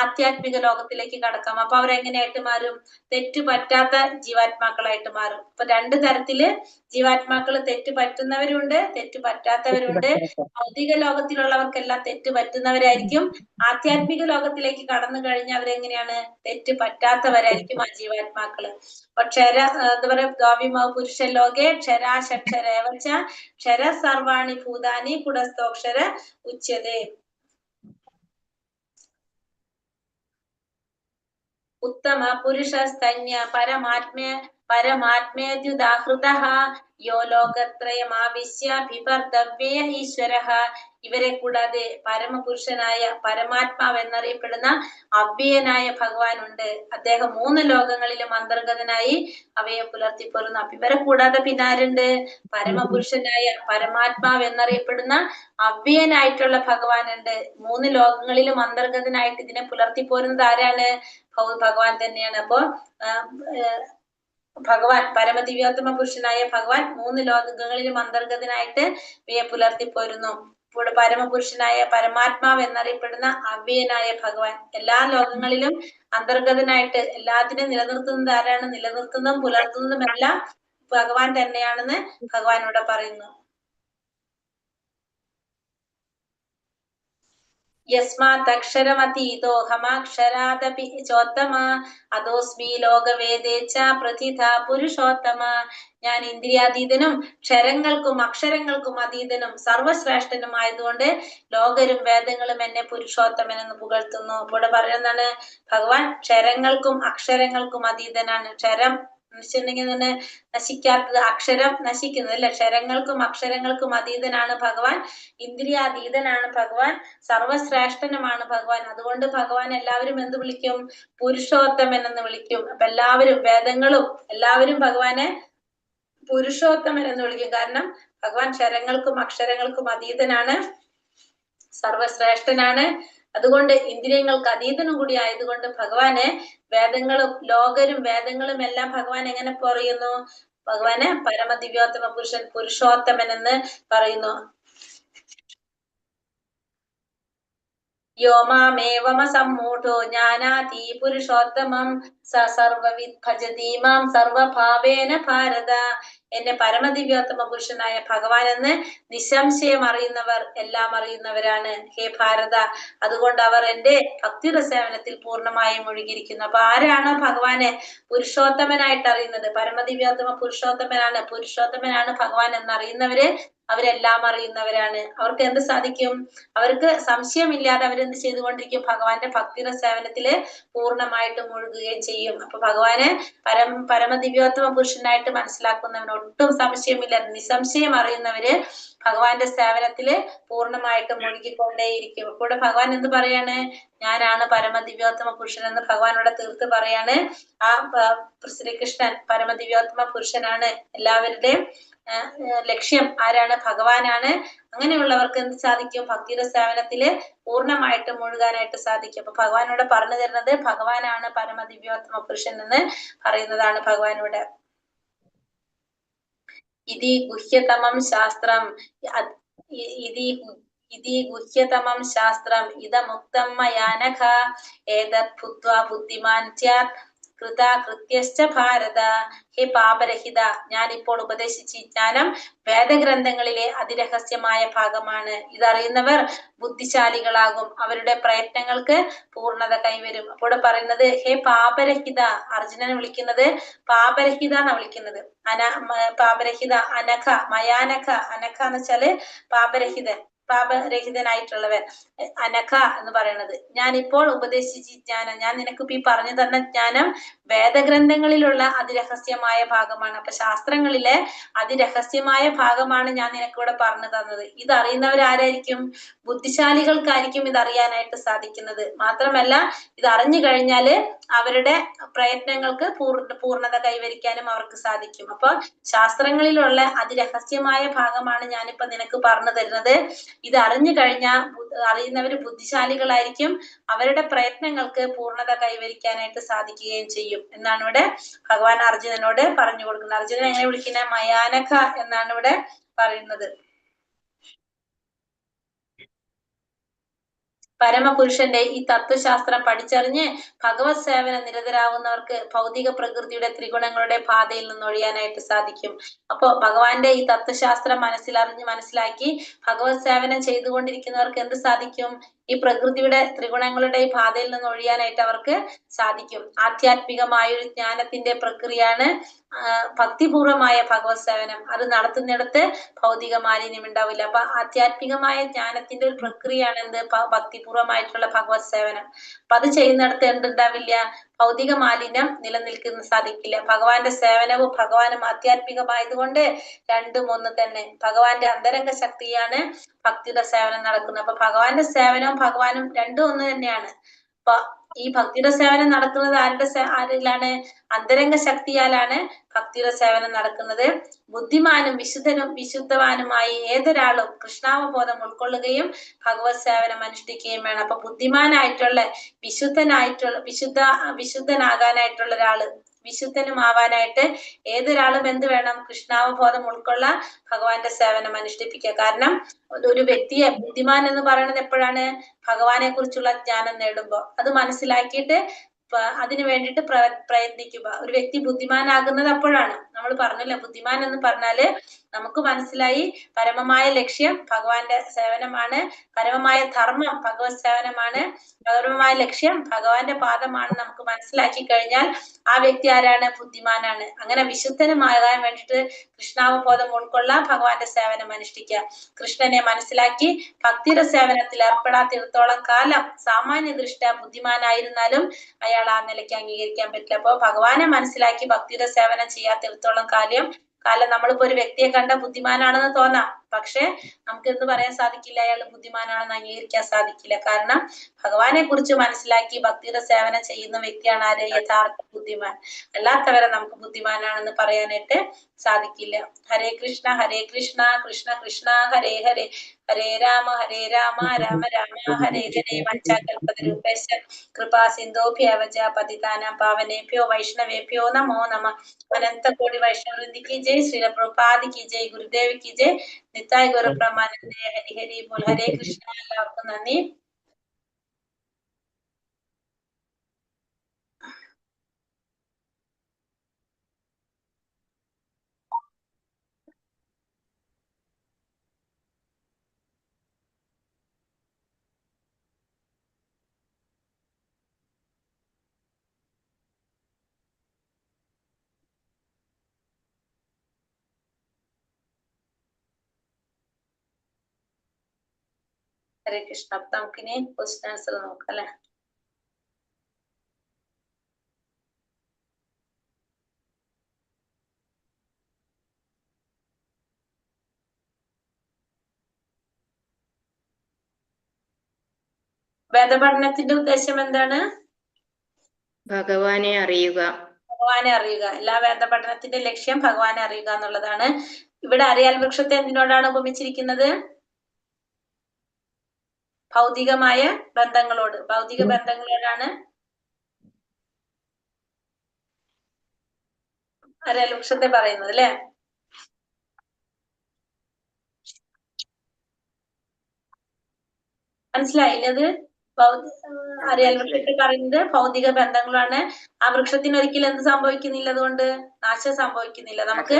ആധ്യാത്മിക ലോകത്തിലേക്ക് കടക്കാം. അപ്പൊ അവരെങ്ങനെയായിട്ട് മാറും? തെറ്റ് പറ്റാത്ത ജീവാത്മാക്കളായിട്ട് മാറും. അപ്പൊ 2 തരത്തില് ജീവാത്മാക്കള് തെറ്റ് പറ്റുന്നവരുണ്ട്, തെറ്റ് പറ്റാത്തവരുണ്ട്. ഭൗതിക ലോകത്തിലുള്ളവർക്കെല്ലാം തെറ്റ് പറ്റുന്നവരായിരിക്കും. ആധ്യാത്മിക ലോകത്തിലേക്ക് കടന്നു കഴിഞ്ഞാൽ അവരെങ്ങനെയാണ്? തെറ്റ് പറ്റാത്തവരായിരിക്കും ആ ജീവാത്മാക്കള്. പക്ഷേ എന്താ പറയാ, ദ്വാവിമൗ പുരുഷ ലോകേ ക്ഷരാക്ഷരേവച ക്ഷര സർവാണി ഭൂതാനി കുടസ്ഥോക്ഷര ഉച്യതേ. ഉത്തമ പുരുഷസ്തന്യ പരമാത്മ്യ പരമാത്മേത്യുദാഹൃതഃ യോ ലോകത്രയമാവിശ്യ ബിഭർത്തവ്യേ ഈശ്വരഃ. ഇവരെ കൂടാതെ പരമപുരുഷനായ പരമാത്മാവ് എന്നറിയപ്പെടുന്ന അവ്യയനായ ഭഗവാൻ ഉണ്ട്. അദ്ദേഹം 3 ലോകങ്ങളിലും അന്തർഗതനായി അവയെ പുലർത്തിപ്പോരുന്നു. അപ്പൊ ഇവരെ കൂടാതെ പിന്നെ ആരുണ്ട്? പരമപുരുഷനായ പരമാത്മാവ് എന്നറിയപ്പെടുന്ന അവ്യയനായിട്ടുള്ള ഭഗവാൻ ഉണ്ട്. 3 ലോകങ്ങളിലും അന്തർഗതനായിട്ട് ഇതിനെ പുലർത്തിപ്പോരുന്നത് ആരാണ്? ഭഗവാൻ തന്നെയാണ്. അപ്പോ ഭഗവാൻ പരമദിവ്യോത്തമ പുരുഷനായ ഭഗവാൻ 3 ലോകങ്ങളിലും അന്തർഗതനായിട്ട് ഇവയെ പുലർത്തിപ്പോരുന്നു. ഇപ്പോൾ പരമപുരുഷനായ പരമാത്മാവ് എന്നറിയപ്പെടുന്ന അവ്യയനായ ഭഗവാൻ എല്ലാ ലോകങ്ങളിലും അന്തർഗതനായിട്ട് എല്ലാത്തിനെയും നിലനിർത്തുന്നത് ആരാണ്? നിലനിർത്തുന്നതും പുലർത്തുന്നതും എല്ലാം ഭഗവാൻ തന്നെയാണെന്ന് ഭഗവാൻ ഇവിടെ പറയുന്നു. യസ്മാദക്ഷരമതീതോഹമക്ഷരാദപി ചോത്തമ അദോസ്മി ലോകവേദേച്ച പ്രതിഥ പുരുഷോത്തമ. ഞാൻ ഇന്ദ്രിയാതീതനും ക്ഷരങ്ങൾക്കും അക്ഷരങ്ങൾക്കും അതീതനും സർവശ്രേഷ്ഠനുമായതുകൊണ്ട് ലോകരും വേദങ്ങളും എന്നെ പുരുഷോത്തമൻ എന്ന് പുകഴ്ത്തുന്നു. ഇവിടെ പറയുന്നതാണ് ഭഗവാൻ ക്ഷരങ്ങൾക്കും അക്ഷരങ്ങൾക്കും അതീതനാണ്. ക്ഷരം വെച്ചിട്ടുണ്ടെങ്കിൽ തന്നെ നശിക്കാത്തത്, അക്ഷരം നശിക്കുന്നത് അല്ലെ. ക്ഷരങ്ങൾക്കും അക്ഷരങ്ങൾക്കും അതീതനാണ് ഭഗവാൻ, ഇന്ദ്രിയാതീതനാണ് ഭഗവാൻ, സർവശ്രേഷ്ഠനുമാണ് ഭഗവാൻ. അതുകൊണ്ട് ഭഗവാൻ എല്ലാവരും എന്ത് വിളിക്കും? പുരുഷോത്തമൻ എന്ന് വിളിക്കും. അപ്പൊ എല്ലാവരും വേദങ്ങളും എല്ലാവരും ഭഗവാനെ പുരുഷോത്തമൻ എന്ന് വിളിക്കും. കാരണം ഭഗവാൻ ക്ഷരങ്ങൾക്കും അക്ഷരങ്ങൾക്കും അതീതനാണ്, സർവശ്രേഷ്ഠനാണ്. അതുകൊണ്ട് ഇന്ദ്രിയങ്ങൾക്ക് അതീതനും കൂടി ആയതുകൊണ്ട് ഭഗവാനെ വേദങ്ങളും ലോകരും വേദങ്ങളും എല്ലാം ഭഗവാൻ എങ്ങനെ പറയുന്നു? ഭഗവാനെ പരമദിവ്യോത്തമ പുരുഷൻ പുരുഷോത്തമൻ എന്ന് പറയുന്നു. യോമാമേവമ സമ്മൂഢോ ജ്ഞാനാതി പുരുഷോത്തമം സ സർവവിദ് ഭജതി മാം സർവഭാവേന ഭാരത. എന്നെ പരമദിവ്യോത്തമ പുരുഷനായ ഭഗവാൻ എന്ന് നിസ്സംശയം അറിയുന്നവർ എല്ലാം അറിയുന്നവരാണ് ഹേ ഭാരത. അതുകൊണ്ട് അവർ എന്റെ ഭക്തിയുടെ സേവനത്തിൽ പൂർണ്ണമായും ഒഴുകിയിരിക്കുന്നു. അപ്പൊ ആരാണോ ഭഗവാനെ പുരുഷോത്തമനായിട്ട് അറിയുന്നത്, പരമദിവ്യോത്തമ പുരുഷോത്തമനാണ്, പുരുഷോത്തമനാണ് ഭഗവാൻ എന്നറിയുന്നവര് അവരെല്ലാം അറിയുന്നവരാണ്. അവർക്ക് എന്ത് സാധിക്കും? അവർക്ക് സംശയമില്ലാതെ അവരെന്ത് ചെയ്തുകൊണ്ടിരിക്കും? ഭഗവാന്റെ ഭക്തിയുടെ സേവനത്തില് പൂർണ്ണമായിട്ട് മുഴുകുകയും ചെയ്യും. അപ്പൊ ഭഗവാനെ പരമദിവ്യോത്തമ പുരുഷനായിട്ട് മനസ്സിലാക്കുന്നവന് ഒട്ടും സംശയമില്ലാതെ നിസ്സംശയം അറിയുന്നവര് ഭഗവാന്റെ സേവനത്തില് പൂർണ്ണമായിട്ട് മുഴുകിക്കൊണ്ടേയിരിക്കും. കൂടെ ഭഗവാൻ എന്ത് പറയാണ്? ഞാനാണ് പരമദിവ്യോത്തമ പുരുഷൻ എന്ന് ഭഗവാനോട് തീർത്ത് പറയാണ്. ആ ശ്രീകൃഷ്ണൻ പരമദിവ്യോത്തമ പുരുഷനാണ്. എല്ലാവരുടെയും ലക്ഷ്യം ആരാണ്? ഭഗവാനാണ്. അങ്ങനെയുള്ളവർക്ക് എന്ത് സാധിക്കും? ഭക്തിയുടെ സേവനത്തില് പൂർണ്ണമായിട്ട് മുഴുകാനായിട്ട് സാധിക്കും. അപ്പൊ ഭഗവാനോട് പറഞ്ഞു തരുന്നത് ഭഗവാനാണ് പരമദിവ്യോത്തമ പുരുഷൻ എന്ന് പറയുന്നതാണ് ഭഗവാനോട്. ഇതി ഗുഹ്യതമം ശാസ്ത്രം ഇതി ഗുഹ്യതമം ശാസ്ത്രം ഇദമുക്തം മയാ നഘ ഏതത് ഭുത്വാ ബുദ്ധിമാൻ സ്യാത് കൃതാകൃത്യശ്ച ഭാരത. ഹേ പാപരഹിത, ഞാൻ ഇപ്പോൾ ഉപദേശിച്ച ജ്ഞാനം വേദഗ്രന്ഥങ്ങളിലെ അതിരഹസ്യമായ ഭാഗമാണ്. ഇതറിയുന്നവർ ബുദ്ധിശാലികളാകും, അവരുടെ പ്രയത്നങ്ങൾക്ക് പൂർണ്ണത കൈവരും. അപ്പോൾ പറയുന്നത് ഹേ പാപരഹിത, അർജുനനെ വിളിക്കുന്നത് പാപരഹിത എന്നാ വിളിക്കുന്നത്. പാപരഹിത അനഘ മയാനഘ. അനഘ എന്ന് വെച്ചാല് പാപരഹിതൻ, പാപരഹിതനായിട്ടുള്ളവൻ. അനഘ എന്ന് പറയുന്നത് ഞാനിപ്പോൾ ഉപദേശിച്ച ജ്ഞാനം, ഞാൻ നിനക്ക് ഈ പറഞ്ഞു തന്ന ജ്ഞാനം വേദഗ്രന്ഥങ്ങളിലുള്ള അതിരഹസ്യമായ ഭാഗമാണ്. അപ്പൊ ശാസ്ത്രങ്ങളിലെ അതിരഹസ്യമായ ഭാഗമാണ് ഞാൻ നിനക്കിവിടെ പറഞ്ഞു തന്നത്. ഇതറിയുന്നവരാരായിരിക്കും? ബുദ്ധിശാലികൾക്കായിരിക്കും ഇതറിയാനായിട്ട് സാധിക്കുന്നത്. മാത്രമല്ല ഇത് അറിഞ്ഞു കഴിഞ്ഞാല് അവരുടെ പ്രയത്നങ്ങൾക്ക് പൂർണ്ണത കൈവരിക്കാനും അവർക്ക് സാധിക്കും. അപ്പൊ ശാസ്ത്രങ്ങളിലുള്ള അതിരഹസ്യമായ ഭാഗമാണ് ഞാനിപ്പോ നിനക്ക് പറഞ്ഞു തരുന്നത്. ഇത് അറിഞ്ഞു കഴിഞ്ഞാൽ അറിയുന്നവര് ബുദ്ധിശാലികളായിരിക്കും, അവരുടെ പ്രയത്നങ്ങൾക്ക് പൂർണ്ണത കൈവരിക്കാനായിട്ട് സാധിക്കുകയും ചെയ്യും എന്നാണ് ഇവിടെ ഭഗവാൻ അർജുനനോട് പറഞ്ഞു കൊടുക്കുന്നത്. അർജുനൻ എങ്ങനെ വിളിക്കുന്ന? മയാനഘ എന്നാണ് ഇവിടെ പറയുന്നത്. പരമപുരുഷന്റെ ഈ തത്വശാസ്ത്രം പഠിച്ചറിഞ്ഞ് ഭഗവത് സേവന നിരതരാകുന്നവർക്ക് ഭൗതിക പ്രകൃതിയുടെ ത്രിഗുണങ്ങളുടെ പാതയിൽ നിന്ന് ഒഴിയാനായിട്ട് സാധിക്കും. അപ്പോ ഭഗവാന്റെ ഈ തത്വശാസ്ത്രം മനസ്സിലാക്കി ഭഗവത് സേവനം ചെയ്തുകൊണ്ടിരിക്കുന്നവർക്ക് എന്ത് സാധിക്കും? ഈ പ്രകൃതിയുടെ ത്രിഗുണങ്ങളുടെ ഈ പാതയിൽ നിന്ന് ഒഴിയാനായിട്ട് അവർക്ക് സാധിക്കും. ആധ്യാത്മികമായൊരു ജ്ഞാനത്തിന്റെ പ്രക്രിയയാണ് ഭക്തിപൂർവമായ ഭഗവത് സേവനം. അത് നടത്തുന്നിടത്ത് ഭൗതിക മാലിന്യം ഉണ്ടാവില്ല. അപ്പൊ ആധ്യാത്മികമായ ജ്ഞാനത്തിന്റെ ഒരു പ്രക്രിയയാണ് എന്ത്? ഭക്തിപൂർവമായിട്ടുള്ള ഭഗവത് സേവനം. അപ്പൊ അത് ചെയ്യുന്നിടത്ത് എന്തുണ്ടാവില്ല? ഭൗതിക മാലിന്യം നിലനിൽക്കുന്ന സാധിക്കില്ല. ഭഗവാന്റെ സേവനവും ഭഗവാനും ആധ്യാത്മികമായതുകൊണ്ട് രണ്ടും ഒന്ന് തന്നെ. ഭഗവാന്റെ അന്തരംഗ ശക്തിയാണ് ഭക്തിയുടെ സേവനം നടക്കുന്നത്. അപ്പൊ ഭഗവാന്റെ സേവനവും ഭഗവാനും രണ്ടും ഒന്ന് തന്നെയാണ്. അപ്പൊ ഈ ഭക്തിയുടെ സേവനം നടക്കുന്നത് ആരിലാണ്? അന്തരംഗ ശക്തിയാലാണ് ഭക്തിയുടെ സേവനം നടക്കുന്നത്. ബുദ്ധിമാനും വിശുദ്ധവാനുമായി ഏതൊരാളും കൃഷ്ണാവബോധം ഉൾക്കൊള്ളുകയും ഭഗവത് സേവനം അനുഷ്ഠിക്കുകയും വേണം. അപ്പൊ ബുദ്ധിമാനായിട്ടുള്ള വിശുദ്ധനാകാനായിട്ടുള്ള ഒരാള്, വിശുദ്ധനും ആവാനായിട്ട് ഏതൊരാളും എന്ത് വേണം? കൃഷ്ണാവബോധം ഉൾക്കൊള്ള ഭഗവാന്റെ സേവനം അനുഷ്ഠിപ്പിക്കുക. കാരണം ഒരു വ്യക്തിയെ ബുദ്ധിമാൻ എന്ന് പറയുന്നത് എപ്പോഴാണ്? ഭഗവാനെ കുറിച്ചുള്ള ജ്ഞാനം നേടുമ്പോ. അത് മനസ്സിലാക്കിയിട്ട് അതിനു വേണ്ടിയിട്ട് പ്രയത്നിക്കുക. ഒരു വ്യക്തി ബുദ്ധിമാനാകുന്നത് അപ്പോഴാണ്. നമ്മൾ പറഞ്ഞല്ലോ, ബുദ്ധിമാൻ എന്ന് പറഞ്ഞാല് നമുക്ക് മനസ്സിലായി പരമമായ ലക്ഷ്യം ഭഗവാന്റെ സേവനമാണ്, പരമമായ ധർമ്മം ഭഗവത് സേവനമാണ്, പരമമായ ലക്ഷ്യം ഭഗവാന്റെ പാദമാണ് നമുക്ക് മനസ്സിലാക്കി കഴിഞ്ഞാൽ ആ വ്യക്തി ആരാണ്? ബുദ്ധിമാനാണ്. അങ്ങനെ വിശുദ്ധനുമാകാൻ വേണ്ടിയിട്ട് കൃഷ്ണാവബോധം ഉൾക്കൊള്ള ഭഗവാന്റെ സേവനം അനുഷ്ഠിക്കുക. കൃഷ്ണനെ മനസ്സിലാക്കി ഭക്തിയുടെ സേവനത്തിൽ ഏർപ്പെടാത്തിടത്തോളം കാലം സാമാന്യ ദൃഷ്ട ബുദ്ധിമാനായിരുന്നാലും അയാൾ ആ നിലയ്ക്ക് അംഗീകരിക്കാൻ പറ്റില്ല. അപ്പൊ ഭഗവാനെ മനസ്സിലാക്കി ഭക്തിയുടെ സേവനം ചെയ്യാത്തിടത്തോളം കാലം നമ്മളിപ്പോ ഒരു വ്യക്തിയെ കണ്ട ബുദ്ധിമാനാണെന്ന് തോന്നാം, പക്ഷെ നമുക്ക് എന്ത് പറയാൻ സാധിക്കില്ല? അയാൾ ബുദ്ധിമാനാണെന്ന് അംഗീകരിക്കാൻ സാധിക്കില്ല. കാരണം ഭഗവാനെ കുറിച്ച് മനസ്സിലാക്കി ഭക്തിയുടെ സേവനം ചെയ്യുന്ന വ്യക്തിയാണ് ആര്? യഥാർത്ഥ ബുദ്ധിമാൻ. അല്ലാത്തവരെ നമുക്ക് ബുദ്ധിമാനാണെന്ന് പറയാനായിട്ട് സാധിക്കില്ല. ഹരേ കൃഷ്ണ കൃഷ്ണ കൃഷ്ണ ഹരേ ഹരേ, ഹരേ രാമ രാമ രാമ ഹരേ ഹരേ. വഞ്ചാകൽപതരൂപേശ കൃപാ സിന്ധോഭ്യവച പതിതാനാം പാവനേഭ്യോ വൈഷ്ണവേഭ്യോ നമോ നമഃ. അനന്ത കോടി വൈഷ്ണവൃന്ദി की जय, श्रील प्रभुपाद की जय, गुरुदेव की जय, निताय गौर प्रमानंदे, हरि हरि बोल. हरे कृष्ण. എല്ലാവർക്കും നന്ദി. ഹരേ കൃഷ്ണ. അപ്പൊ നമുക്കിനി ക്വസ്റ്റ്യൻ ആൻസർ നോക്കാം അല്ലെ. വേദപഠനത്തിന്റെ ഉദ്ദേശം എന്താണ്? ഭഗവാനെ അറിയുക. ഭഗവാനെ അറിയുക. എല്ലാ വേദപഠനത്തിന്റെ ലക്ഷ്യം ഭഗവാനെ അറിയുക എന്നുള്ളതാണ്. ഇവിടെ അറിയാൽ വൃക്ഷത്തെ എന്തിനോടാണ് ഉപമിച്ചിരിക്കുന്നത്? ഭൗതികമായ ബന്ധങ്ങളോട്. ഭൗതിക ബന്ധങ്ങളോടാണ് അറിയാൽ വൃക്ഷത്തെ പറയുന്നത് അല്ലെ. മനസ്സിലായില്ലത്? അറിയാൽ വൃക്ഷത്തെ പറയുന്നത് ഭൗതിക ബന്ധങ്ങളാണ്. ആ വൃക്ഷത്തിന് ഒരിക്കലും എന്ത് സംഭവിക്കുന്നില്ല, അതുകൊണ്ട് നാശം സംഭവിക്കുന്നില്ല. നമുക്ക്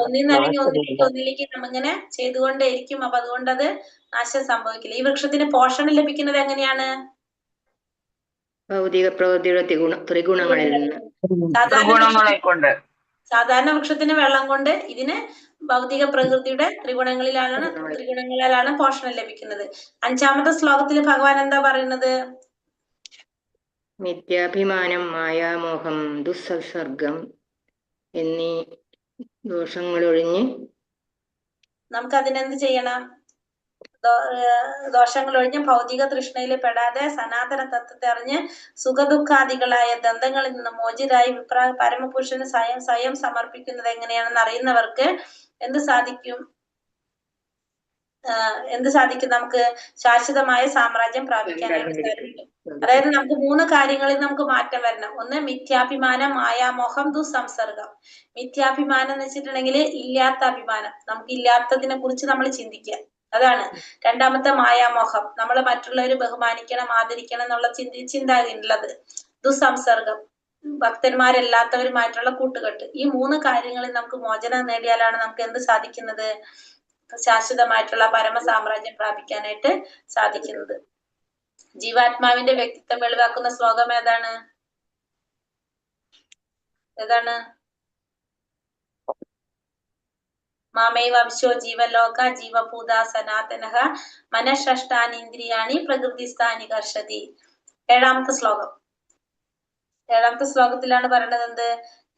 ഒന്നിനല്ലെങ്കിൽ ഒന്നിലേക്ക് നമ്മിങ്ങനെ ചെയ്തുകൊണ്ടേയിരിക്കും. അപ്പൊ അതുകൊണ്ട് അത് നാശം സംഭവിക്കില്ല. ഈ വൃക്ഷത്തിന് പോഷണം ലഭിക്കുന്നത് എങ്ങനെയാണ്? ഭൗതിക പ്രകൃതിയുടെ ത്രിഗുണങ്ങളിൽ നിന്ന്. സാധാരണ വൃക്ഷത്തിന് വെള്ളം കൊണ്ട്, ഇതിന് ഭൗതിക പ്രകൃതിയുടെ ത്രിഗുണങ്ങളാലാണ് പോഷണം ലഭിക്കുന്നത്. 5ാമത്തെ ശ്ലോകത്തിൽ ഭഗവാൻ എന്താ പറയുന്നത്? മിഥ്യാഭിമാനം, മായാമോഹം, ദുസ്സംസർഗം എന്നീ ദോഷങ്ങളൊഴിഞ്ഞ് നമുക്ക് അതിനെന്ത് ചെയ്യണം? ദോഷങ്ങളൊഴിഞ്ഞ് ഭൗതിക തൃഷ്ണയിൽ പെടാതെ സനാതന തത്വത്തെ അറിഞ്ഞ് സുഖദുഃഖാദികളായ ദന്തങ്ങളിൽ നിന്ന് മോചിതരായി പരമപുരുഷന് സ്വയം സമർപ്പിക്കുന്നത് എങ്ങനെയാണെന്ന് അറിയുന്നവർക്ക് എന്ത് സാധിക്കും? നമുക്ക് ശാശ്വതമായ സാമ്രാജ്യം പ്രാപിക്കാനായിട്ട് സാധിക്കും. അതായത് നമുക്ക് 3 കാര്യങ്ങളിൽ നമുക്ക് മാറ്റം വരണം. ഒന്ന് മിഥ്യാഭിമാനം, മായാമോഹം, ദുസ്സംസർഗം. മിഥ്യാഭിമാനം എന്ന് വെച്ചിട്ടുണ്ടെങ്കിൽ ഇല്ലാത്ത അഭിമാനം, നമുക്ക് ഇല്ലാത്തതിനെ കുറിച്ച് നമ്മൾ ചിന്തിക്കുക, അതാണ്. 2ാമത്തെ മായാമോഹം, നമ്മൾ മറ്റുള്ളവരെ ബഹുമാനിക്കണം, ആദരിക്കണം എന്നുള്ള ചിന്താഗതി ഉള്ളത്. ദുസ്സംസർഗം, ഭക്തന്മാരല്ലാത്തവരുമായിട്ടുള്ള കൂട്ടുകെട്ട്. ഈ 3 കാര്യങ്ങളിൽ നമുക്ക് മോചനം നേടിയാലാണ് നമുക്ക് എന്ത് സാധിക്കുന്നത്? ശാശ്വതമായിട്ടുള്ള പരമ സാമ്രാജ്യം പ്രാപിക്കാനായിട്ട് സാധിക്കുന്നത്. ജീവാത്മാവിന്റെ വ്യക്തിത്വം വെളിവാക്കുന്ന ശ്ലോകം ഏതാണ്? മാമൈ വംശോ ജീവലോക ജീവഭൂത സനാതനഃ മനഃഷ്ടാനീന്ദ്രിയാണി പ്രകൃതിസ്ഥാനി കർഷതി. 7ാമത്തെ ശ്ലോകം. 7ാമത്തെ ശ്ലോകത്തിലാണ് പറയുന്നത് എന്ത്?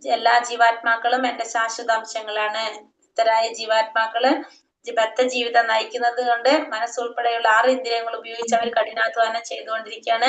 എല്ലാ ജീവാത്മാക്കളും എന്റെ ശാശ്വതാംശങ്ങളാണ്. ഇത്തരായ ജീവാത്മാക്കള് ബദ്ധ ജീവിതം നയിക്കുന്നത് കൊണ്ട് മനസ്സുൾപ്പെടെയുള്ള 6 ഇന്ദ്രിയങ്ങൾ ഉപയോഗിച്ച് അവർ കഠിനാധ്വാനം ചെയ്തുകൊണ്ടിരിക്കുകയാണ്.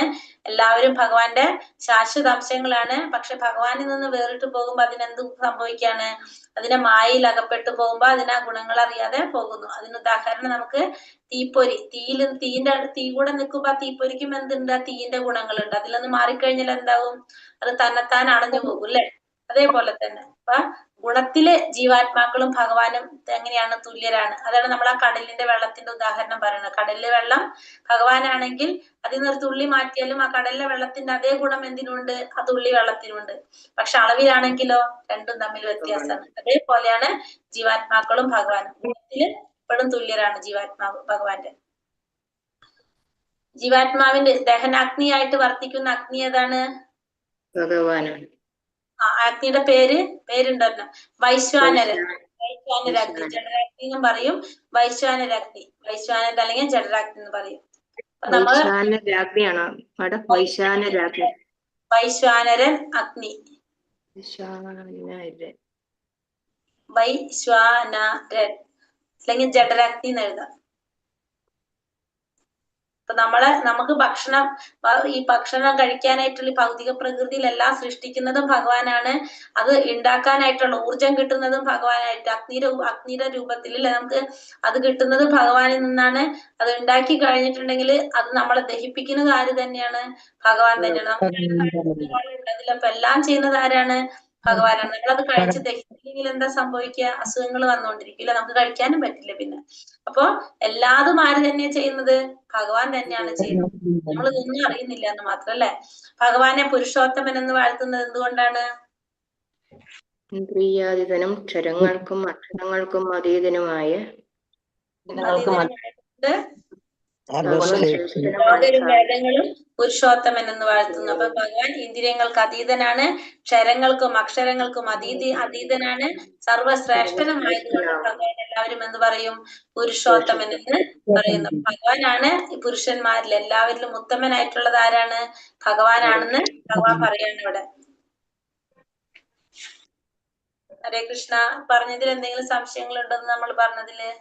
എല്ലാവരും ഭഗവാന്റെ ശാശ്വതാംശങ്ങളാണ്. പക്ഷെ ഭഗവാനിൽ നിന്ന് വേറിട്ട് പോകുമ്പോ അതിനെന്ത് സംഭവിക്കാണ്? അതിനെ മായയിൽ അകപ്പെട്ടു പോകുമ്പോ അതിന് ആ ഗുണങ്ങൾ അറിയാതെ പോകുന്നു. അതിന് ഉദാഹരണം നമുക്ക് തീപ്പൊരി, തീ കൂടെ നിൽക്കുമ്പോ ആ തീപ്പൊരിക്കും എന്തുണ്ട്? ആ തീയിന്റെ ഗുണങ്ങളുണ്ട്. അതിലൊന്ന് മാറിക്കഴിഞ്ഞാൽ എന്താവും? അത് തന്നെത്താൻ അണഞ്ഞു പോകും അല്ലെ? അതേപോലെ തന്നെ അപ്പൊ ഗുണത്തില് ജീവാത്മാക്കളും ഭഗവാനും എങ്ങനെയാണ്? തുല്യരാണ്. അതാണ് നമ്മൾ ആ കടലിന്റെ വെള്ളത്തിന്റെ ഉദാഹരണം പറയുന്നത്. കടലിലെ വെള്ളം ഭഗവാനാണെങ്കിൽ അതിൽ നിന്ന് ഒരു തുള്ളി മാറ്റിയാലും ആ കടലിലെ വെള്ളത്തിന്റെ അതേ ഗുണം എന്തിനുണ്ട്? ആ തുള്ളി വെള്ളത്തിനുണ്ട്. പക്ഷെ അളവിലാണെങ്കിലോ രണ്ടും തമ്മിൽ വ്യത്യാസമാണ്. അതേപോലെയാണ് ജീവാത്മാക്കളും ഭഗവാനും. ഗുണത്തില് എപ്പോഴും തുല്യരാണ് ജീവാത്മാവ് ഭഗവാന്റെ. ജീവാത്മാവിന്റെ ദഹനാഗ്നിയായിട്ട് വർത്തിക്കുന്ന അഗ്നി ഏതാണ്? ഭഗവാനാണ്. അഗ്നിയുടെ പേരുണ്ടല്ലോ, വൈശ്വാനരൻ. വൈശ്വാനരാഗ്നി, ജഠരാഗ്നി എന്നും പറയും, വൈശ്വാനരാഗ്നി, വൈശ്വാനര അല്ലെങ്കിൽ ജഠരാഗ്നി എന്ന് പറയും. വൈശ്വാനരാജ്ഞിയാണോ മാഡം? വൈശ്വാനരാജ്ഞി, വൈശ്വാനരൻ അഗ്നി, വൈശ്വാനരൻ അല്ലെങ്കിൽ ജഠരാഗ്നി എന്ന് എഴുതാം. അപ്പൊ നമുക്ക് ഈ ഭക്ഷണം കഴിക്കാനായിട്ടുള്ള ഭൗതിക പ്രകൃതിയിൽ എല്ലാം സൃഷ്ടിക്കുന്നതും ഭഗവാനാണ്. അത് ഉണ്ടാക്കാനായിട്ടുള്ള ഊർജം കിട്ടുന്നതും ഭഗവാനായിട്ട് അഗ്നിയുടെ രൂപത്തിൽ നമുക്ക് അത് കിട്ടുന്നത് ഭഗവാനിൽ നിന്നാണ്. അത് ഉണ്ടാക്കി കഴിഞ്ഞിട്ടുണ്ടെങ്കിൽ അത് നമ്മളെ ദഹിപ്പിക്കുന്നത് ആര് തന്നെയാണ്? ഭഗവാൻ തന്നെയാണ്. നമുക്ക് അതിലപ്പോ എല്ലാം ചെയ്യുന്നത് ആരാണ്? ഭഗവാനാണ്. നമ്മളത് കഴിച്ച് ദഹിച്ചില്ലെങ്കിൽ എന്താ സംഭവിക്കുക? അസുഖങ്ങൾ വന്നുകൊണ്ടിരിക്കില്ല, നമുക്ക് കഴിക്കാനും പറ്റില്ല പിന്നെ. അപ്പൊ എല്ലാതും ആര് തന്നെയാ ചെയ്യുന്നത്? ഭഗവാൻ തന്നെയാണ് ചെയ്യുന്നത്. നമ്മൾ ഇതൊന്നും അറിയുന്നില്ല എന്ന് മാത്രല്ലേ. ഭഗവാനെ പുരുഷോത്തമൻ എന്ന് വാഴ്ത്തുന്നത് എന്തുകൊണ്ടാണ്? ഇന്ദ്രിയാതീതനും ക്ഷരങ്ങൾക്കും അക്ഷരങ്ങൾക്കും അതീതനുമായ വേദങ്ങളും പുരുഷോത്തമൻ എന്ന് വാഴ്ത്തുന്നു. അപ്പൊ ഭഗവാൻ ഇന്ദ്രിയങ്ങൾക്ക് അതീതനാണ്, ക്ഷരങ്ങൾക്കും അക്ഷരങ്ങൾക്കും അതീതനാണ്, സർവശ്രേഷ്ഠനുമായതുകൊണ്ട് ഭഗവാൻ എല്ലാവരും എന്ന് പറയും? പുരുഷോത്തമൻ എന്ന് പറയുന്നു. ഭഗവാനാണ് പുരുഷന്മാരിൽ എല്ലാവരിലും ഉത്തമനായിട്ടുള്ളത്. ആരാണ്? ഭഗവാനാണെന്ന് ഭഗവാൻ പറയാണ് ഇവിടെ. ഹരേ കൃഷ്ണ. പറഞ്ഞതിൽ എന്തെങ്കിലും സംശയങ്ങൾ ഉണ്ടെന്ന് നമ്മൾ പറഞ്ഞതില്?